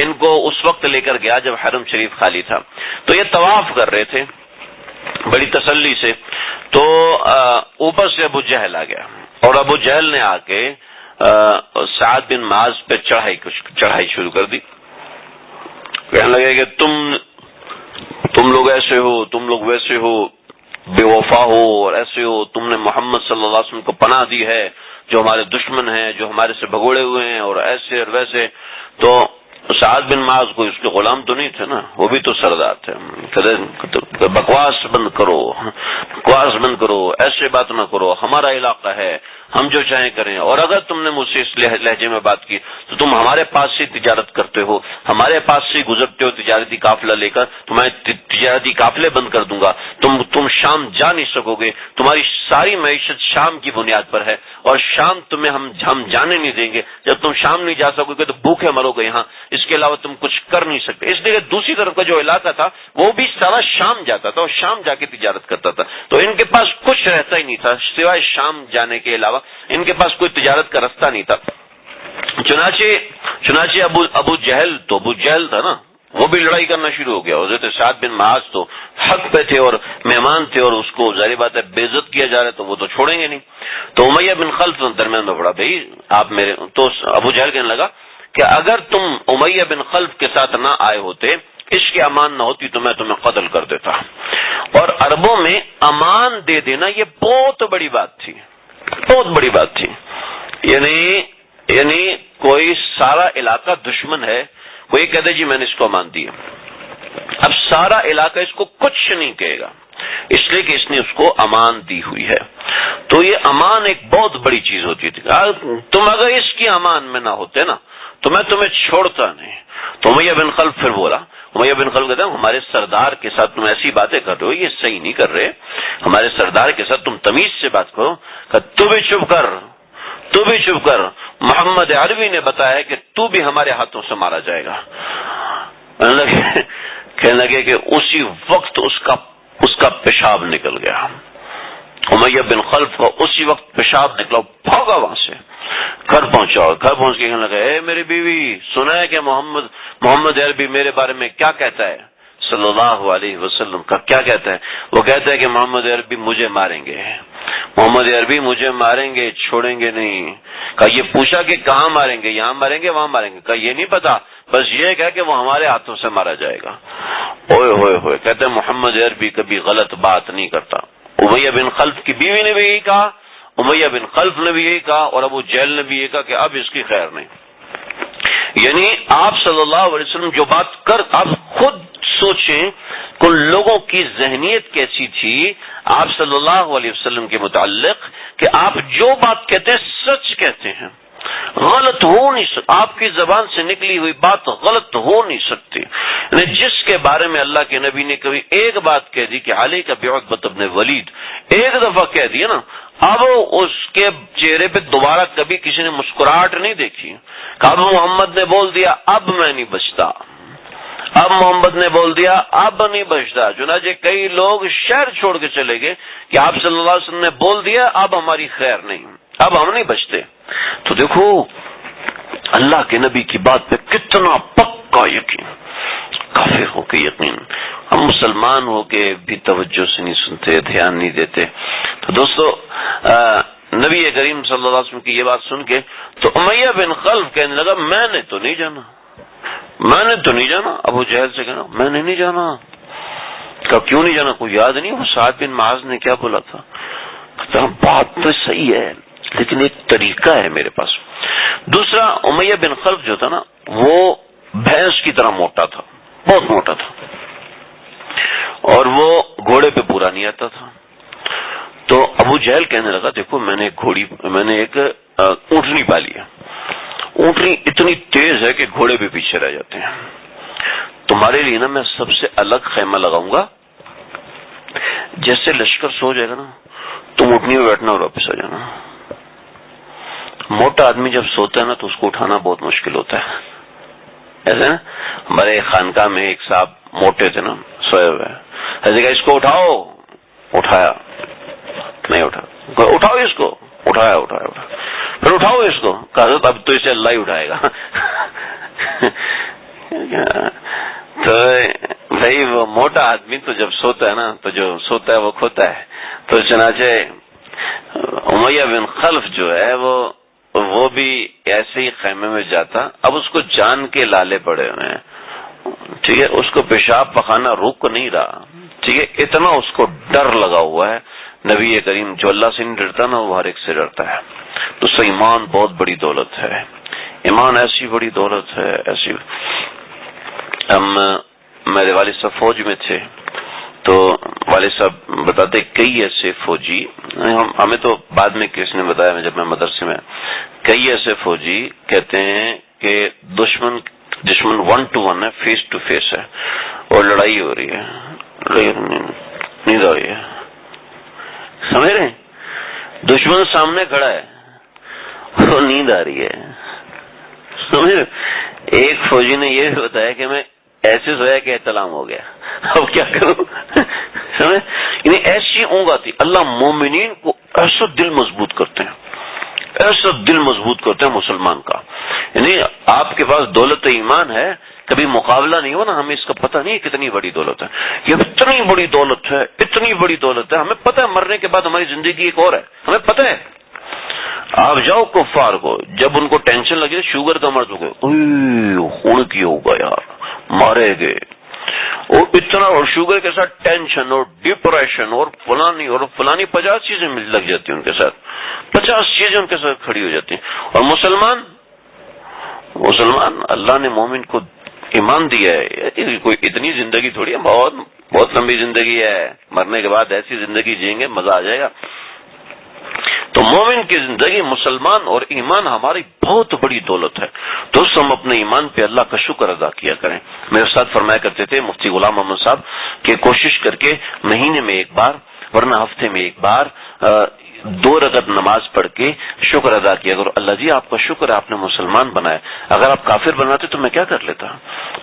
S1: ان کو اس وقت لے کر گیا جب حرم شریف خالی تھا. تو یہ طواف کر رہے تھے بڑی تسلی سے. تو اوپر سے ابو جہل آ گیا، اور ابو جہل نے آ کے سعد بن معاذ پہ چڑھائی شروع کر دی. کہنے لگے کہ تم لوگ ایسے ہو، تم لوگ ویسے ہو، بے وفا ہو اور ایسے ہو، تم نے محمد صلی اللہ علیہ وسلم کو پناہ دی ہے جو ہمارے دشمن ہیں، جو ہمارے سے بھگوڑے ہوئے ہیں، اور ایسے اور ویسے. تو سعد بن معاذ کوئی اس کے غلام تو نہیں تھے نا، وہ بھی تو سردار تھے. بکواس بند کرو، ایسے بات نہ کرو، ہمارا علاقہ ہے، ہم جو چاہیں کریں، اور اگر تم نے مجھ سے اس لہجے میں بات کی تو تم ہمارے پاس سے تجارت کرتے ہو، ہمارے پاس سے گزرتے ہو تجارتی قافلہ لے کر، تمہیں تجارتی قافلے بند کر دوں گا. تم شام جا نہیں سکو گے، تمہاری ساری معیشت شام کی بنیاد پر ہے، اور شام تمہیں ہم جانے نہیں دیں گے. جب تم شام نہیں جا سکو گے تو بھوکے مرو گے یہاں، اس کے علاوہ تم کچھ کر نہیں سکتے. اس لیے دوسری طرف کا جو علاقہ تھا وہ بھی سارا شام جاتا تھا، اور شام جا کے تجارت کرتا تھا. تو ان کے پاس کچھ رہتا ہی نہیں تھا سوائے شام جانے کے علاوہ، ان کے پاس کوئی تجارت کا رستہ نہیں تھا. چنانچہ ابو جہل تھا نا، وہ بھی لڑائی کرنا شروع ہو گیا. حضرت سعد بن معاذ تو حق پہ تھے اور مہمان تھے، اور اس کو ظاہر بات ہے بے عزت کیا جا رہا ہے تو وہ تو چھوڑیں گے نہیں. تو امیہ بن خلف درمیان میں پڑا، بھائی آپ میرے. تو ابو جہل کہنے لگا کہ اگر تم امیہ بن خلف کے ساتھ نہ آئے ہوتے، اس کی امان نہ ہوتی تو میں تمہیں قتل کر دیتا. اور عربوں میں امان دے دینا یہ بہت بڑی بات تھی، بہت بڑی بات تھی. یعنی کوئی سارا علاقہ دشمن ہے، کوئی کہتے جی میں نے اس کو امان دی، اب سارا علاقہ اس کو کچھ نہیں کہے گا، اس لیے کہ اس نے اس کو امان دی ہوئی ہے. تو یہ امان ایک بہت بڑی چیز ہوتی تھی. تم اگر اس کی امان میں نہ ہوتے نا تو میں تمہیں چھوڑتا نہیں. تو امیہ بن خلف پھر بولا. امیہ بن خلف کہتا ہے ہمارے سردار کے ساتھ تم ایسی باتیں کر رہے ہو، یہ صحیح نہیں کر رہے، ہمارے سردار کے ساتھ تم تمیز سے بات کرو. کہ تو بھی چپ کر، محمد عربی نے بتایا کہ تو بھی ہمارے ہاتھوں سے مارا جائے گا. کہنے لگے کہ اسی وقت اس کا پیشاب نکل گیا. امیہ بن خلف کا اسی وقت پیشاب نکلا، بھاگا وہاں سے، گھر پہنچ کے کہنے لگا اے میری بیوی، سنا ہے کہ محمد عربی میرے بارے میں کیا کہتا ہے صلی اللہ علیہ وسلم کا کیا کہتا ہے؟ وہ کہتا ہے کہ محمد عربی مجھے ماریں گے، چھوڑیں گے نہیں. کہا یہ پوچھا کہ کہاں ماریں گے، یہاں ماریں گے وہاں ماریں گے؟ کہا یہ نہیں پتا، بس یہ کہا کہ وہ ہمارے ہاتھوں سے مارا جائے گا. ہوئے کہتے ہیں محمد عربی کبھی غلط بات نہیں کرتا. امیہ بن خلف کی بیوی نے بھی یہی کہا، امیہ بن خلف نے بھی یہی کہا، اور ابو جہل نے بھی یہ کہا کہ اب اس کی خیر نہیں. یعنی آپ صلی اللہ علیہ وسلم جو بات آپ خود سوچیں کہ لوگوں کی ذہنیت کیسی تھی آپ صلی اللہ علیہ وسلم کے متعلق کہ آپ جو بات کہتے ہیں سچ کہتے ہیں، غلط ہو نہیں سکتا. آپ کی زبان سے نکلی ہوئی بات غلط ہو نہیں سکتی. یعنی جس کے بارے میں اللہ کے نبی نے کبھی ایک بات کہہ دی کہ علیک بعتبۃ بن ولید، ایک دفعہ کہہ دیا نا، اب اس کے چہرے پہ دوبارہ کبھی کسی نے مسکراہٹ نہیں دیکھی. اب محمد نے بول دیا اب میں نہیں بچتا، اب محمد نے بول دیا اب نہیں بچتا. چنانچہ کئی لوگ شہر چھوڑ کے چلے گئے کہ آپ صلی اللہ علیہ وسلم نے بول دیا اب ہماری خیر نہیں، اب ہم نہیں بچتے. تو دیکھو اللہ کے نبی کی بات پہ کتنا پکا یقین، کافر ہو کے یقین. ہم مسلمان ہو کے بھی توجہ سے نہیں سنتے، دھیان نہیں دیتے. تو دوستو نبی کریم صلی اللہ علیہ وسلم کی یہ بات سن کے تو امیہ بن خلف کہنے لگا میں نے تو نہیں جانا، میں نے تو نہیں جانا. ابو جہل سے کہنا میں نے نہیں جانا. کہا کیوں نہیں جانا؟ کوئی یاد نہیں وہ سعد بن معاذ نے کیا بولا تھا؟ کہتا بات تو صحیح ہے لیکن ایک طریقہ ہے میرے پاس. دوسرا امیہ بن خلف جو تھا نا وہ بھینس کی طرح موٹا تھا، بہت موٹا تھا، اور وہ گھوڑے پہ پورا نہیں آتا تھا. تو ابو جہل کہنے لگا دیکھو میں نے ایک اونٹنی پالی ہے، اونٹنی اتنی تیز ہے کہ گھوڑے بھی پیچھے رہ جاتے ہیں. تمہارے لیے نا میں سب سے الگ خیمہ لگاؤں گا، جیسے لشکر سو جائے گا نا تم اونٹنی میں بیٹھنا اور واپس آ جانا. موٹا آدمی جب سوتا ہے نا تو اس کو اٹھانا بہت مشکل ہوتا ہے. ایسے نا ہمارے خانقاہ میں ایک صاحب موٹے تھے نا، سوئے ہوئے، ایسے کہ اس کو اٹھاؤ، اٹھایا نہیں اٹھا، اٹھاؤ اس کو، اٹھایا، پھر اٹھاؤ اس کو، کہا اب تو اسے اللہ ہی اٹھائے گا. تو بھائی وہ موٹا آدمی تو جب سوتا ہے نا تو جو سوتا ہے وہ کھوتا ہے. تو چنانچہ امیہ بن خلف جو ہے وہ بھی ایسے ہی خیمے میں جاتا. اب اس کو جان کے لالے پڑے ہوئے ہیں، ٹھیک ہے، اس کو پیشاب پخانا رک نہیں رہا، ٹھیک ہے، اتنا اس کو ڈر لگا ہوا ہے. نبی کریم جو اللہ سے نہیں ڈرتا نا وہ ہر ایک سے ڈرتا ہے. تو اس ایمان بہت بڑی دولت ہے، ایمان ایسی بڑی دولت ہے ایسی. میرے والد صاحب فوج میں تھے تو والد صاحب بتاتے کئی ایسے فوجی، ہمیں تو بعد میں کس نے بتایا جب میں مدرسے میں، کئی ایسے فوجی کہتے ہیں کہ دشمن 1 to 1 ہے، فیس ٹو فیس ہے اور لڑائی ہو رہی ہے، نیند آ رہی ہے، سمجھ رہے ہیں؟ دشمن سامنے کھڑا ہے اور نیند آ رہی ہے، سمجھ رہے؟ ایک فوجی نے یہ بھی بتایا کہ میں ایسے سویا کہ احتلام ہو گیا، اب کیا کروں؟ سمجھ؟ یعنی ایسی اونگ آتی. اللہ مومنین کو ایسا دل مضبوط کرتے ہیں، ایسا دل مضبوط کرتے ہیں مسلمان کا. یعنی آپ کے پاس دولت ایمان ہے، کبھی مقابلہ نہیں ہوا نا، ہمیں اس کا پتہ نہیں کتنی بڑی دولت ہے. یہ اتنی بڑی دولت ہے، اتنی بڑی دولت ہے، ہمیں پتہ ہے مرنے کے بعد ہماری زندگی ایک اور ہے، ہمیں پتہ ہے. آپ جاؤ کفار کو، جب ان کو ٹینشن لگے شوگر کا مرض ہو گئے، خون کی ہوگا یار، مارے گئے، اور اتنا، اور شوگر کے ساتھ ٹینشن اور ڈپریشن اور فلانی 50 چیزیں لگ جاتی ہیں ان کے ساتھ، 50 چیزیں ان کے ساتھ کھڑی ہو جاتی ہیں. اور مسلمان اللہ نے مومن کو ایمان دیا ہے. کوئی اتنی زندگی تھوڑی ہے، بہت لمبی زندگی ہے، مرنے کے بعد ایسی زندگی جئیں گے مزہ آ جائے گا. تو مومن کی زندگی، مسلمان اور ایمان ہماری بہت بڑی دولت ہے. تو ہم اپنے ایمان پہ اللہ کا شکر ادا کیا کریں. میرے ساتھ فرمایا کرتے تھے مفتی غلام محمد صاحب کہ کوشش کر کے مہینے میں ایک بار ورنہ ہفتے میں ایک بار 2 رکعت نماز پڑھ کے شکر ادا کیا کرو. اللہ جی آپ کا شکر ہے آپ نے مسلمان بنایا، اگر آپ کافر بناتے تو میں کیا کر لیتا،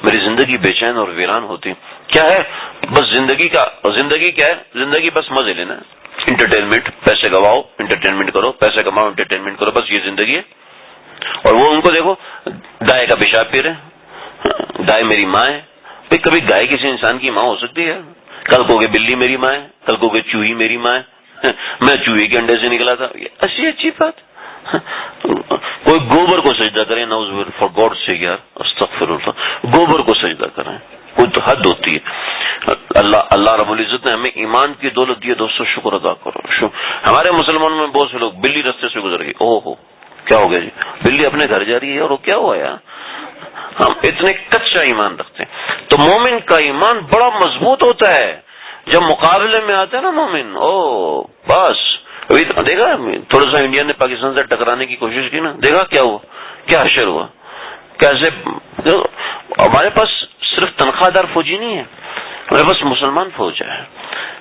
S1: میری زندگی بے چین اور ویران ہوتی. کیا ہے بس زندگی کیا ہے؟ زندگی بس مزے لینا، انٹرٹینمنٹ، پیسے گواؤ انٹرٹینمنٹ کرو، پیسے کماؤ انٹرٹینمنٹ کرو، بس یہ زندگی ہے. اور وہ ان کو دیکھو گائے کا پیشاب پی رہے، گائے میری ماں ہے. بھائی کبھی گائے کسی انسان کی ماں ہو سکتی ہے؟ کل کو کہ بلی میری ماں ہے، کل کو کہ چوہی میری ماں ہے، میں چوہے کے انڈے سے نکلا تھا، ایسی اچھی بات. کوئی گوبر کو سجدہ کرے، نعوذ باللہ، فار گاڈ سے یار استغفر اللہ، گوبر کو سجدہ کریں، کوئی تو حد ہوتی ہے. اللہ رب العزت نے ہمیں ایمان کی دولت دی ہے. دوستو شکر ادا کرو. ہمارے مسلمانوں میں بہت سے لوگ بلی رستے سے گزر گئی، اوہ کیا ہو گیا جی، بلی اپنے گھر جا رہی ہے، اور کیا ہوا یار؟ ہم اتنے کچا ایمان رکھتے ہیں. تو مومن کا ایمان بڑا مضبوط ہوتا ہے. جب مقابلے میں آتا ہے نا مومن، بس دیکھا تھوڑا سا انڈیا نے پاکستان سے ٹکرانے کی کوشش کی نا، دیکھا کیا ہوا، کیا حشر ہوا، کیسے. ہمارے پاس صرف تنخواہ دار فوجی نہیں ہے، ہمارے پاس مسلمان فوج ہے،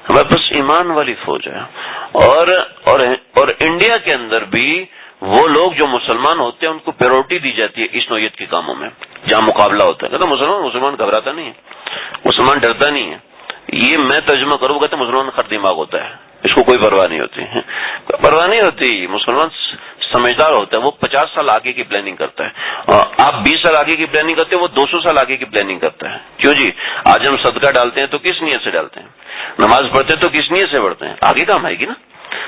S1: ہمارے پاس ایمان والی فوج ہے. اور انڈیا کے اندر بھی وہ لوگ جو مسلمان ہوتے ہیں ان کو پیروٹی دی جاتی ہے اس نوعیت کے کاموں میں جہاں مقابلہ ہوتا ہے. کہتے مسلمان گھبراتا نہیں ہے، مسلمان ڈرتا نہیں ہے. یہ میں ترجمہ کروں، کہتے مسلمان خر دماغ ہوتا ہے، اس کو کوئی پرواہ نہیں ہوتی، کوئی پرواہ نہیں ہوتی. مسلمان سمجھدار ہوتا ہے، وہ 50 سال آگے کی پلاننگ کرتا ہے. آپ 20 سال آگے کی پلاننگ کرتے ہیں، وہ 200 سال آگے کی پلاننگ کرتا ہے. کیوں جی؟ آج ہم صدقہ ڈالتے ہیں تو کس نیت سے ڈالتے ہیں، نماز پڑھتے ہیں تو کس نیت سے پڑھتے ہیں؟ آگے کام آئے گی نا.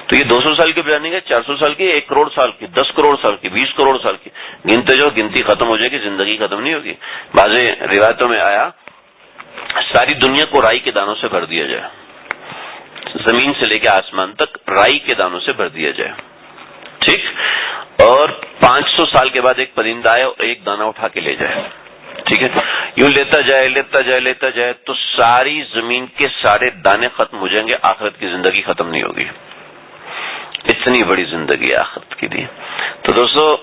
S1: تو یہ 200 سال کی پلاننگ ہے، 400 سال کی، 1 کروڑ سال کی، 10 کروڑ سال کی، 20 کروڑ سال کی، گنتے جو گنتی ختم ہو جائے گی، زندگی ختم نہیں ہوگی. بعض روایتوں میں آیا ساری دنیا کو رائی کے دانوں سے بھر دیا جائے، زمین سے لے کے آسمان تک رائی کے دانوں سے بھر دیا جائے، ٹھیک، اور 500 سال کے بعد ایک پرندہ آئے اور ایک دانہ اٹھا کے لے جائے، ٹھیک ہے، یوں لیتا جائے لیتا جائے لیتا جائے تو ساری زمین کے سارے دانے ختم ہو جائیں گے، آخرت کی زندگی ختم نہیں ہوگی. اتنی بڑی زندگی ہے آخرت کی دی. تو دوستو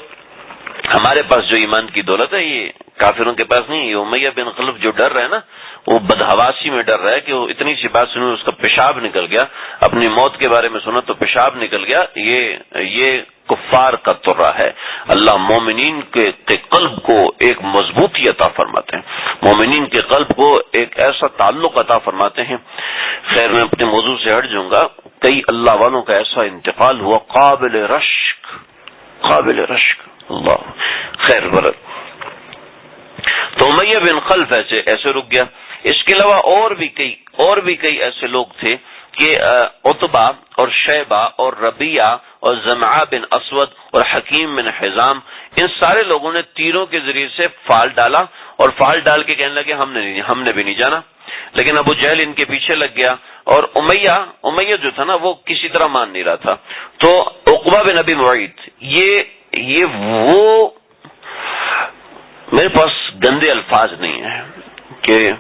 S1: ہمارے پاس جو ایمان کی دولت ہے یہ کافروں کے پاس نہیں. یہ امیہ بن خلف جو ڈر رہا ہے نا، وہ بدحواسی میں ڈر رہا ہے کہ وہ اتنی سی بات سنی اس کا پیشاب نکل گیا، اپنی موت کے بارے میں سنا تو پیشاب نکل گیا. یہ کفار کا طرہ ہے. اللہ مومنین کے قلب کو ایک مضبوطی عطا فرماتے ہیں، مومنین کے قلب کو ایک ایسا تعلق عطا فرماتے ہیں. خیر میں اپنے موضوع سے ہٹ جاؤں گا. کئی اللہ والوں کا ایسا انتقال ہوا قابل رشک، قابل رشک. اللہ خیر برت. تو امیہ بن خلف ایسے رک گیا. اس کے علاوہ اور بھی کئی ایسے لوگ تھے کہ عتبہ اور شیبہ اور ربیعہ اور زمعہ بن اسود اور حکیم بن حزام، ان سارے لوگوں نے تیروں کے ذریعے سے فال ڈالا اور فال ڈال کے کہنے لگے ہم نے بھی نہیں جانا. لیکن ابو جہل ان کے پیچھے لگ گیا اور امیہ جو تھا نا وہ کسی طرح مان نہیں رہا تھا. تو عقبہ بن ابی معیط یہ وہ، میرے پاس گندے الفاظ نہیں ہیں کہ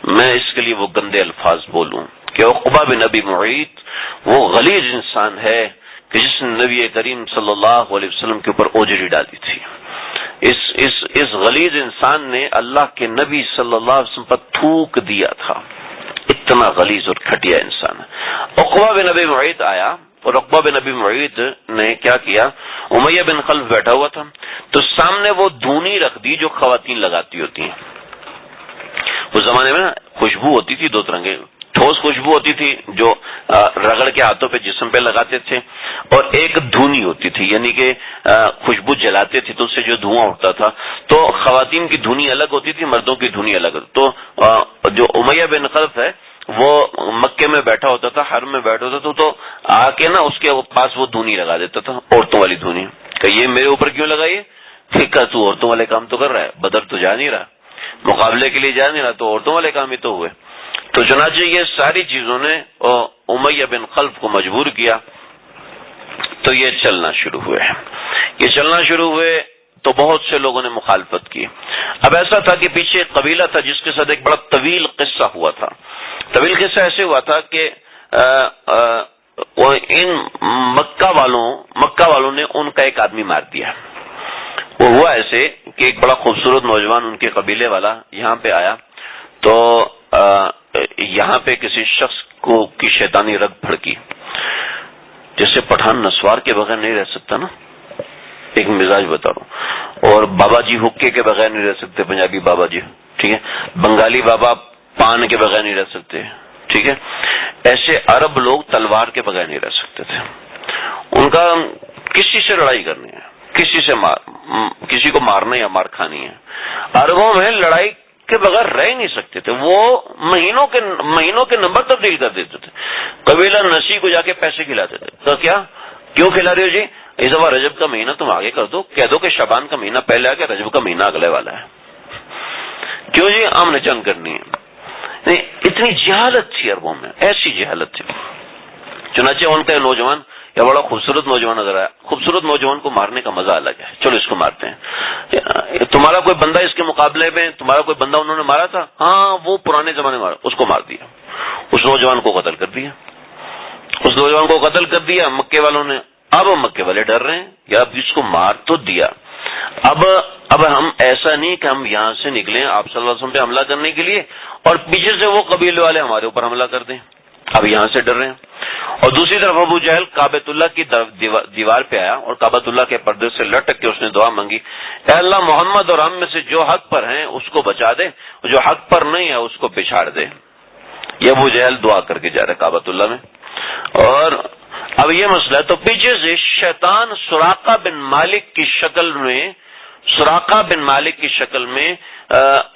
S1: میں اس کے لیے وہ گندے الفاظ بولوں کہ عقبہ بن ابی معیط وہ غلیظ انسان ہے کہ جس نے نبی کریم صلی اللہ علیہ وسلم کے اوپر اوجری ڈالی تھی. اس غلیظ انسان نے اللہ کے نبی صلی اللہ علیہ وسلم پر تھوک دیا تھا. اتنا غلیظ اور گھٹیا انسان ہے. عقبہ بن ابی معیط آیا اور عقبہ بن ابی معیط نے کیا کیا، امیہ بن خلف بیٹھا ہوا تھا تو سامنے وہ دھونی رکھ دی جو خواتین لگاتی ہوتی ہیں. اس زمانے میں خوشبو ہوتی تھی، 2 طرح کی ٹھوس خوشبو ہوتی تھی جو رگڑ کے ہاتھوں پہ جسم پہ لگاتے تھے، اور ایک دھونی ہوتی تھی یعنی کہ خوشبو جلاتے تھے تو اس سے جو دھواں اٹھتا تھا. تو خواتین کی دھونی الگ ہوتی تھی، مردوں کی دھونی الگ ہوتی. تو جو امیہ بن خلف ہے وہ مکے میں بیٹھا ہوتا تھا، حرم میں بیٹھا ہوتا تھا، تو آ کے نا اس کے پاس وہ دھونی لگا دیتا تھا، عورتوں والی دھونی. کہ یہ میرے اوپر کیوں لگائی؟ کہ تو عورتوں والے کام تو کر رہا ہے، بدر تو جا نہیں رہا، مقابلے کے لیے جا نہیں رہا، تو عورتوں والے کام ہی تو ہوئے. تو چنانچہ یہ ساری چیزوں نے امیہ بن خلف کو مجبور کیا. تو یہ چلنا شروع ہوئے تو بہت سے لوگوں نے مخالفت کی. اب ایسا تھا کہ پیچھے ایک قبیلہ تھا جس کے ساتھ ایک بڑا طویل قصہ ہوا تھا. طویل قصہ ایسے ہوا تھا کہ ان مکہ والوں نے ان کا ایک آدمی مار دیا. وہ ہوا ایسے کہ ایک بڑا خوبصورت نوجوان ان کے قبیلے والا یہاں پہ آیا تو یہاں پہ کسی شخص کی شیطانی رگ پھڑکی. جیسے پٹھان نسوار کے بغیر نہیں رہ سکتا نا، ایک مزاج بتا رہا ہوں، اور بابا جی حکے کے بغیر نہیں رہ سکتے، پنجابی بابا جی، ٹھیک ہے، بنگالی بابا پان کے بغیر نہیں رہ سکتے، ٹھیک ہے، ایسے عرب لوگ تلوار کے بغیر نہیں رہ سکتے تھے. ان کا کسی سے لڑائی کرنی ہے، کسی کو مارنا یا مار کھانی ہے. عربوں میں لڑائی کے بغیر رہ نہیں سکتے تھے. وہ مہینوں کے نمبر تبدیل کر دیتے تھے. قبیلہ نسی کو جا کے پیسے کھلاتے تھے. تو کیوں کھلا رہے ہو جی؟ اس دفعہ رجب کا مہینہ تم آگے کر دو، کہہ دو کہ شعبان کا مہینہ پہلے آ گیا، رجب کا مہینہ اگلے والا ہے. کیوں جی؟ آمن جنگ کرنی ہے. نہیں، اتنی جہالت تھی عربوں میں، ایسی جہالت تھی. چنانچہ ان کا نوجوان یا بڑا خوبصورت نوجوان نظر آیا. خوبصورت نوجوان کو مارنے کا مزہ الگ ہے، چلو اس کو مارتے ہیں. تمہارا کوئی بندہ اس کے مقابلے میں، تمہارا کوئی بندہ انہوں نے مارا تھا؟ ہاں، وہ پرانے زمانے مارا، اس کو مار دیا. اس نوجوان کو قتل کر دیا. مکے والوں نے، اب مکے والے ڈر رہے ہیں یا اب اس کو مار تو دیا، اب ہم ایسا نہیں کہ ہم یہاں سے نکلیں آپ صلی اللہ علیہ وسلم پہ حملہ کرنے کے لیے اور پیچھے سے وہ قبیلے والے ہمارے اوپر حملہ کر دیں. اب یہاں سے ڈر رہے ہیں. اور دوسری طرف ابو جہل کعبۃ اللہ کی دیوار پہ آیا اور کعبۃ اللہ کے پردے سے لٹک کے اس نے دعا مانگی، اے اللہ محمد اور ہم میں سے جو حق پر ہیں اس کو بچا دے، جو حق پر نہیں ہے اس کو پچھاڑ دے. یہ ابو جہل دعا کر کے جا رہے کعبۃ اللہ میں. اور اب یہ مسئلہ ہے تو پیچھے سے شیطان سراقہ بن مالک کی شکل میں سراقہ بن مالک کی شکل میں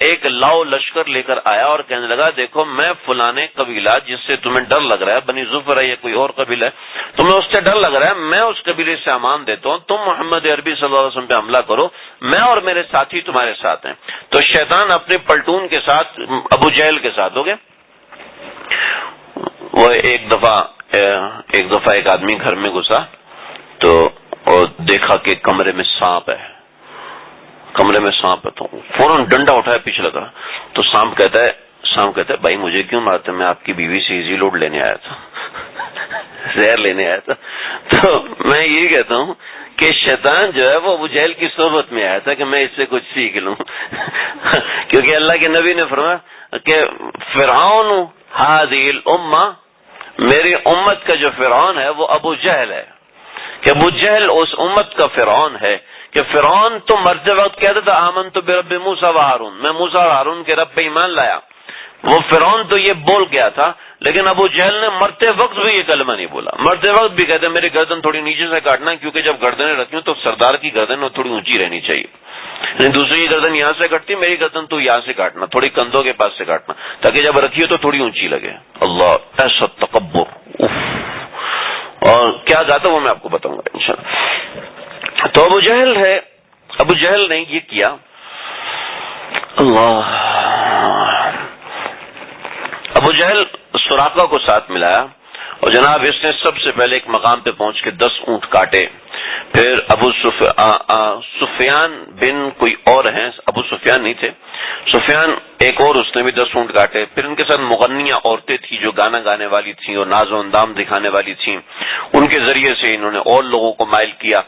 S1: ایک لاؤ لشکر لے کر آیا اور کہنے لگا دیکھو میں فلانے قبیلہ جس سے تمہیں ڈر لگ رہا ہے، بنی ظفر ہے یا کوئی اور قبیلہ ہے، تمہیں اس سے ڈر لگ رہا ہے، میں اس قبیلے سے امان دیتا ہوں، تم محمد عربی صلی اللہ علیہ وسلم پہ حملہ کرو، میں اور میرے ساتھی تمہارے ساتھ ہیں۔ تو شیطان اپنے پلٹون کے ساتھ ابو جہل کے ساتھ ہو گیا۔ وہ ایک دفعہ ایک آدمی گھر میں گھسا تو اور دیکھا کہ کمرے میں سانپ ہے، تو فوراً ڈنڈا اٹھایا پیچھے لگا، تو سانپ کہتا ہے بھائی مجھے کیوں مارتے، میں آپ کی بیوی سے ایزی لوڈ لینے آیا تھا، زہر لینے آیا تھا۔ تو میں یہ کہتا ہوں کہ شیطان جو ہے وہ ابو جہل کی صحبت میں آیا تھا کہ میں اس سے کچھ سیکھ لوں، کیونکہ اللہ کے نبی نے فرمایا کہ فرعون ہذہ الامہ، میری امت کا جو فرعون ہے وہ ابو جہل ہے، کہ ابو جہل اس امت کا فرعون ہے، کہ فرعون تو مرتے وقت کہتا تھا آمنت برب موسیٰ و ہارون، میں موسیٰ اور ہارون کے رب پہ ایمان لایا، وہ فرعون تو یہ بول گیا تھا، لیکن ابو جہل نے مرتے وقت بھی یہ کلمہ نہیں بولا، مرتے وقت بھی کہتے میری گردن تھوڑی نیچے سے کاٹنا، کیونکہ جب گردنیں رکھی ہوں تو سردار کی گردن تھوڑی اونچی رہنی چاہیے، یعنی دوسری کی گردن یہاں سے کٹتی، میری گردن تو یہاں سے کاٹنا، تھوڑی کندھوں کے پاس سے کاٹنا، تاکہ جب رکھی ہو تو تھوڑی اونچی لگے۔ اللہ، ایسا تکبر، اور کیا جاتا وہ میں آپ کو بتاؤں گا انشاءاللہ۔ تو ابو جہل نے یہ کیا، اللہ، ابو جہل سراقہ کو ساتھ ملایا اور جناب اس نے سب سے پہلے ایک مقام پہ پہنچ کے 10 اونٹ کاٹے، پھر ابو سفیان بن کوئی اور ہیں، ابو سفیان نہیں تھے، سفیان ایک اور، اس نے بھی 10 اونٹ کاٹے، پھر ان کے ساتھ مغنیہ عورتیں تھیں جو گانا گانے والی تھیں اور ناز و اندام دکھانے والی تھیں، ان کے ذریعے سے انہوں نے اور لوگوں کو مائل کیا،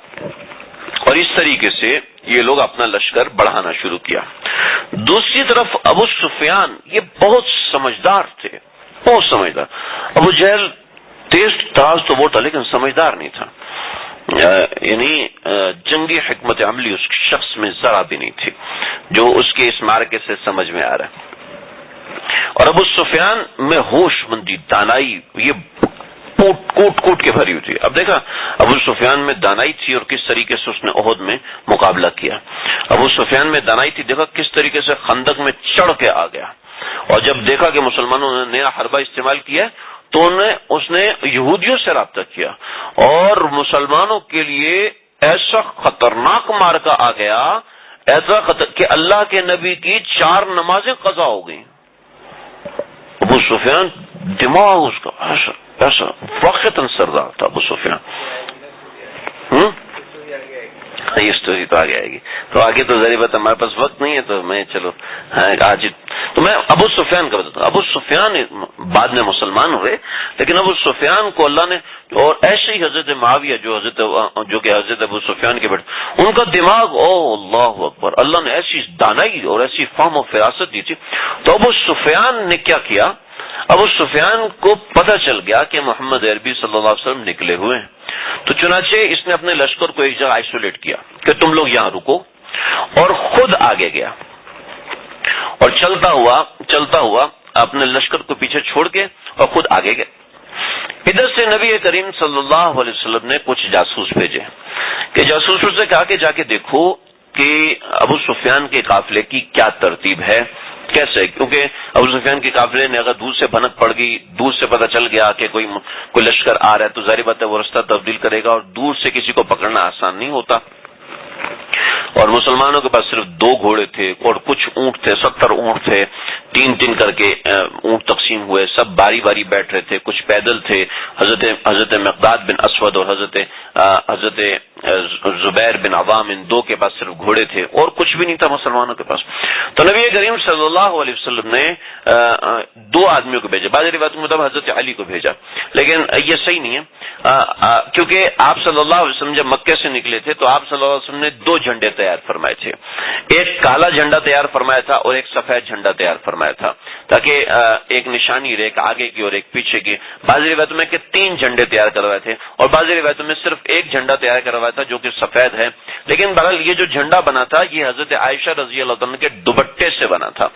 S1: اور اس طریقے سے یہ لوگ اپنا لشکر بڑھانا شروع کیا۔ دوسری طرف ابو سفیان یہ بہت سمجھدار تھے، بہت سمجھدار۔ ابو جہل تیز تاز تو وہ تھا لیکن سمجھدار نہیں تھا، یعنی جنگی حکمت عملی اس شخص میں ذرا بھی نہیں تھی جو اس کے اس معرکے سے سمجھ میں آ رہا ہے۔ اور ابو سفیان میں ہوش مندی، دانائی، یہ کوٹ کے بھری ہوئی تھی۔ اب دیکھا ابو سفیان میں دانائی تھی اور کس طریقے سے اس نے احد میں مقابلہ کیا۔ ابو سفیان میں دانائی تھی، دیکھا کس طریقے سے خندق میں چڑھ کے آ گیا، اور جب دیکھا کہ مسلمانوں نے نیا حربہ استعمال کیا تو اس نے یہودیوں سے رابطہ کیا، اور مسلمانوں کے لیے ایسا خطرناک مارکا آ گیا، ایسا کہ اللہ کے نبی کی 4 نمازیں قضا ہو گئیں۔ ابو سفیان دماغ اس کا ایسا واقعتاً سردار تھا ابو سفیان۔ یہ اسٹوری تو آگے آئے گی، تو آگے تو ذریعہ بات ہمارے پاس وقت نہیں ہے، تو میں چلو آج تو میں ابو سفیان کا بتاتا ہوں۔ ابو سفیان بعد میں مسلمان ہوئے، لیکن ابو سفیان کو اللہ نے، اور ایسے ہی حضرت معاویہ جو کہ حضرت ابو سفیان کے بیٹے، ان کا دماغ، او اللہ اکبر، اللہ نے ایسی دانائی اور ایسی فہم و فراست دی تھی۔ تو ابو سفیان نے کیا کیا، ابو سفیان کو پتہ چل گیا کہ محمد عربی صلی اللہ علیہ وسلم نکلے ہوئے ہیں، تو چنانچہ اس نے اپنے لشکر کو ایک جگہ آئسولیٹ کیا کہ تم لوگ یہاں رکو، اور خود آگے گیا اور چلتا ہوا اپنے لشکر کو پیچھے چھوڑ کے اور خود آگے گیا۔ ادھر سے نبی کریم صلی اللہ علیہ وسلم نے کچھ جاسوس بھیجے کہ جاسوسوں سے کہا کہ جا کے دیکھو کہ ابو سفیان کے قافلے کی کیا ترتیب ہے، کیسے، کیونکہ ابو سفیان کے قافلے نے اگر دور سے بھنک پڑ گئی، دور سے پتہ چل گیا کہ کوئی لشکر آ رہا ہے، تو ظاہر بات ہے وہ رستہ تبدیل کرے گا، اور دور سے کسی کو پکڑنا آسان نہیں ہوتا۔ اور مسلمانوں کے پاس صرف 2 گھوڑے تھے اور کچھ اونٹ تھے، 70 اونٹ تھے، 3 کر کے اونٹ تقسیم ہوئے، سب باری باری بیٹھ رہے تھے، کچھ پیدل تھے، حضرت مقداد بن اسود اور حضرت زبیر بن عوام، ان 2 کے پاس صرف گھوڑے تھے، اور کچھ بھی نہیں تھا مسلمانوں کے پاس۔ تو نبی کریم صلی اللہ علیہ وسلم نے 2 آدمیوں کو بھیجا، بعض روایتوں کے مطابق حضرت علی کو بھیجا، لیکن یہ صحیح نہیں ہے، کیونکہ آپ صلی اللہ علیہ وسلم جب مکے سے نکلے تھے تو آپ صلی اللہ علیہ وسلم نے 2 جھنڈے تیار فرمائے تھے، ایک کالا جھنڈا تیار فرمایا تھا اور ایک سفید جھنڈا تیار فرمایا تھا، تاکہ ایک نشانی رہے، ایک آگے کی اور ایک پیچھے کی۔ بعض روایتوں میں کہ 3 جھنڈے تیار کروائے تھے، اور بعض روایتوں میں صرف ایک جھنڈا تیار کروایا تھا جو کہ سفید ہے، لیکن بہرحال یہ جو جھنڈا بنا تھا یہ حضرت عائشہ رضی اللہ عنہ کے دوپٹے سے بنا تھا،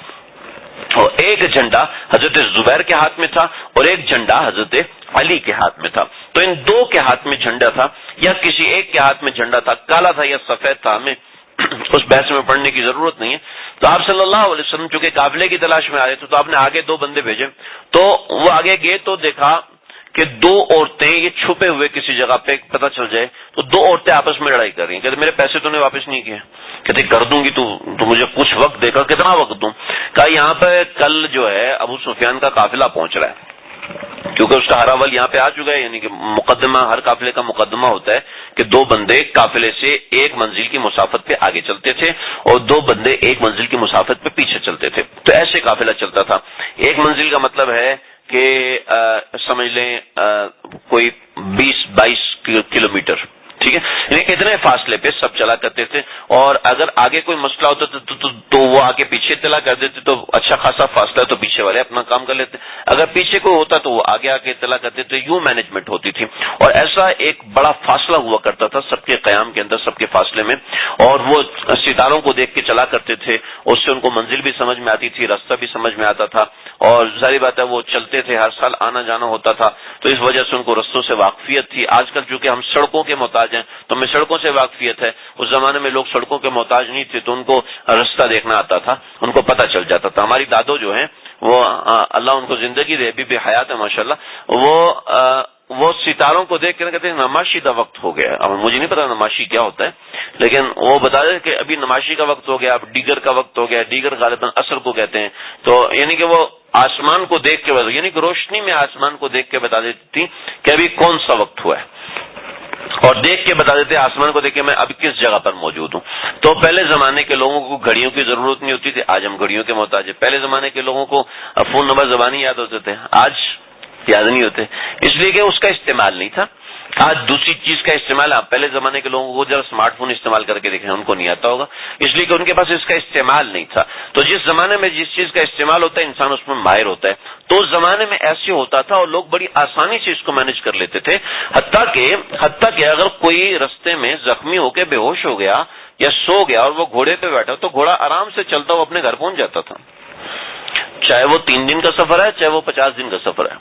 S1: اور ایک جھنڈا حضرت زبیر کے ہاتھ میں تھا اور ایک جھنڈا حضرت علی کے ہاتھ میں تھا۔ تو ان 2 کے ہاتھ میں جھنڈا تھا، یا کسی ایک کے ہاتھ میں جھنڈا تھا، کالا تھا یا سفید تھا، ہمیں اس بحث میں پڑھنے کی ضرورت نہیں ہے. تو آپ صلی اللہ علیہ وسلم چونکہ قافلے کی تلاش میں آ رہے تھے تو آپ نے آگے 2 بندے بھیجے. تو وہ آگے گئے تو دیکھا کہ 2 عورتیں یہ چھپے ہوئے کسی جگہ پہ پتہ چل جائے تو 2 عورتیں آپس میں لڑائی کر رہی ہیں. کہتے میرے پیسے تو نے واپس نہیں کیے. کہتے کر دوں گی تو مجھے کچھ وقت دے کر. کتنا وقت دوں؟ کہا یہاں پہ کل جو ہے ابو سفیان کا قافلہ پہنچ رہا ہے کیونکہ اس کا ہر اول یہاں پہ آ چکا ہے. یعنی کہ مقدمہ ہر قافلے کا مقدمہ ہوتا ہے کہ 2 بندے قافلے سے 1 منزل کی مسافت پہ آگے چلتے تھے اور 2 بندے 1 منزل کی مسافت پہ پیچھے چلتے تھے. تو ایسے قافلہ چلتا تھا. 1 منزل کا مطلب ہے کہ سمجھ لیں کوئی 20-22 کلومیٹر. ٹھیک ہے. یعنی اتنے فاصلے پہ سب چلا کرتے تھے اور اگر آگے کوئی مسئلہ ہوتا تو وہ آگے پیچھے اطلاع کر دیتے. تو اچھا خاصا فاصلہ ہے تو پیچھے والے اپنا کام کر لیتے. اگر پیچھے کوئی ہوتا تو وہ آگے آ کے اطلاع کرتے تھے. یوں مینجمنٹ ہوتی تھی اور ایسا ایک بڑا فاصلہ ہوا کرتا تھا سب کے قیام کے اندر, سب کے فاصلے میں. اور وہ ستاروں کو دیکھ کے چلا کرتے تھے. اس سے ان کو منزل بھی سمجھ میں آتی تھی, راستہ بھی سمجھ میں آتا تھا. اور ظاہر بات ہے وہ چلتے تھے, ہر سال آنا جانا ہوتا تھا تو اس وجہ سے ان کو رستوں سے واقفیت تھی. آج کل چونکہ ہم سڑکوں کے محتاج ہیں تو ہمیں سڑکوں سے واقفیت ہے. اس زمانے میں لوگ سڑکوں کے محتاج نہیں تھے تو ان کو راستہ دیکھنا آتا تھا, ان کو پتہ چل جاتا تھا. ہماری دادو جو ہیں وہ اللہ ان کو زندگی دے, ابھی بھی حیات ہے ماشاءاللہ, وہ ستاروں کو دیکھ کر کہتے ہیں نماشی کا وقت ہو گیا. اب مجھے نہیں پتا نماشی کیا ہوتا ہے لیکن وہ بتا دیں کہ ابھی نماشی کا وقت ہو گیا, اب ڈیگر کا وقت ہو گیا. ڈیگر غالباً عصر کو کہتے ہیں. تو یعنی کہ وہ آسمان کو دیکھ کے یعنی کہ روشنی میں آسمان کو دیکھ کے بتا دیتی تھی کہ ابھی کون سا وقت ہوا ہے اور دیکھ کے بتا دیتے آسمان کو دیکھ کے میں اب کس جگہ پر موجود ہوں. تو پہلے زمانے کے لوگوں کو گھڑیوں کی ضرورت نہیں ہوتی تھی, آج ہم گھڑیوں کے محتاج ہیں. پہلے زمانے کے لوگوں کو فون نمبر زبانی یاد ہوتے تھے, آج یاد نہیں ہوتے, اس لیے کہ اس کا استعمال نہیں تھا. آج دوسری چیز کا استعمال ہے. پہلے زمانے کے لوگوں کو ذرا اسمارٹ فون استعمال کر کے دیکھیں, ان کو نہیں آتا ہوگا اس لیے کہ ان کے پاس اس کا استعمال نہیں تھا. تو جس زمانے میں جس چیز کا استعمال ہوتا ہے انسان اس میں ماہر ہوتا ہے. تو اس زمانے میں ایسے ہوتا تھا اور لوگ بڑی آسانی سے اس کو مینج کر لیتے تھے. حتیٰ کہ اگر کوئی رستے میں زخمی ہو کے بے ہوش ہو گیا یا سو گیا اور وہ گھوڑے پہ بیٹھا تو گھوڑا آرام سے چلتا ہوا اپنے گھر پہنچ جاتا تھا, چاہے وہ 3 دن کا سفر ہے چاہے وہ 50 دن کا سفر ہے.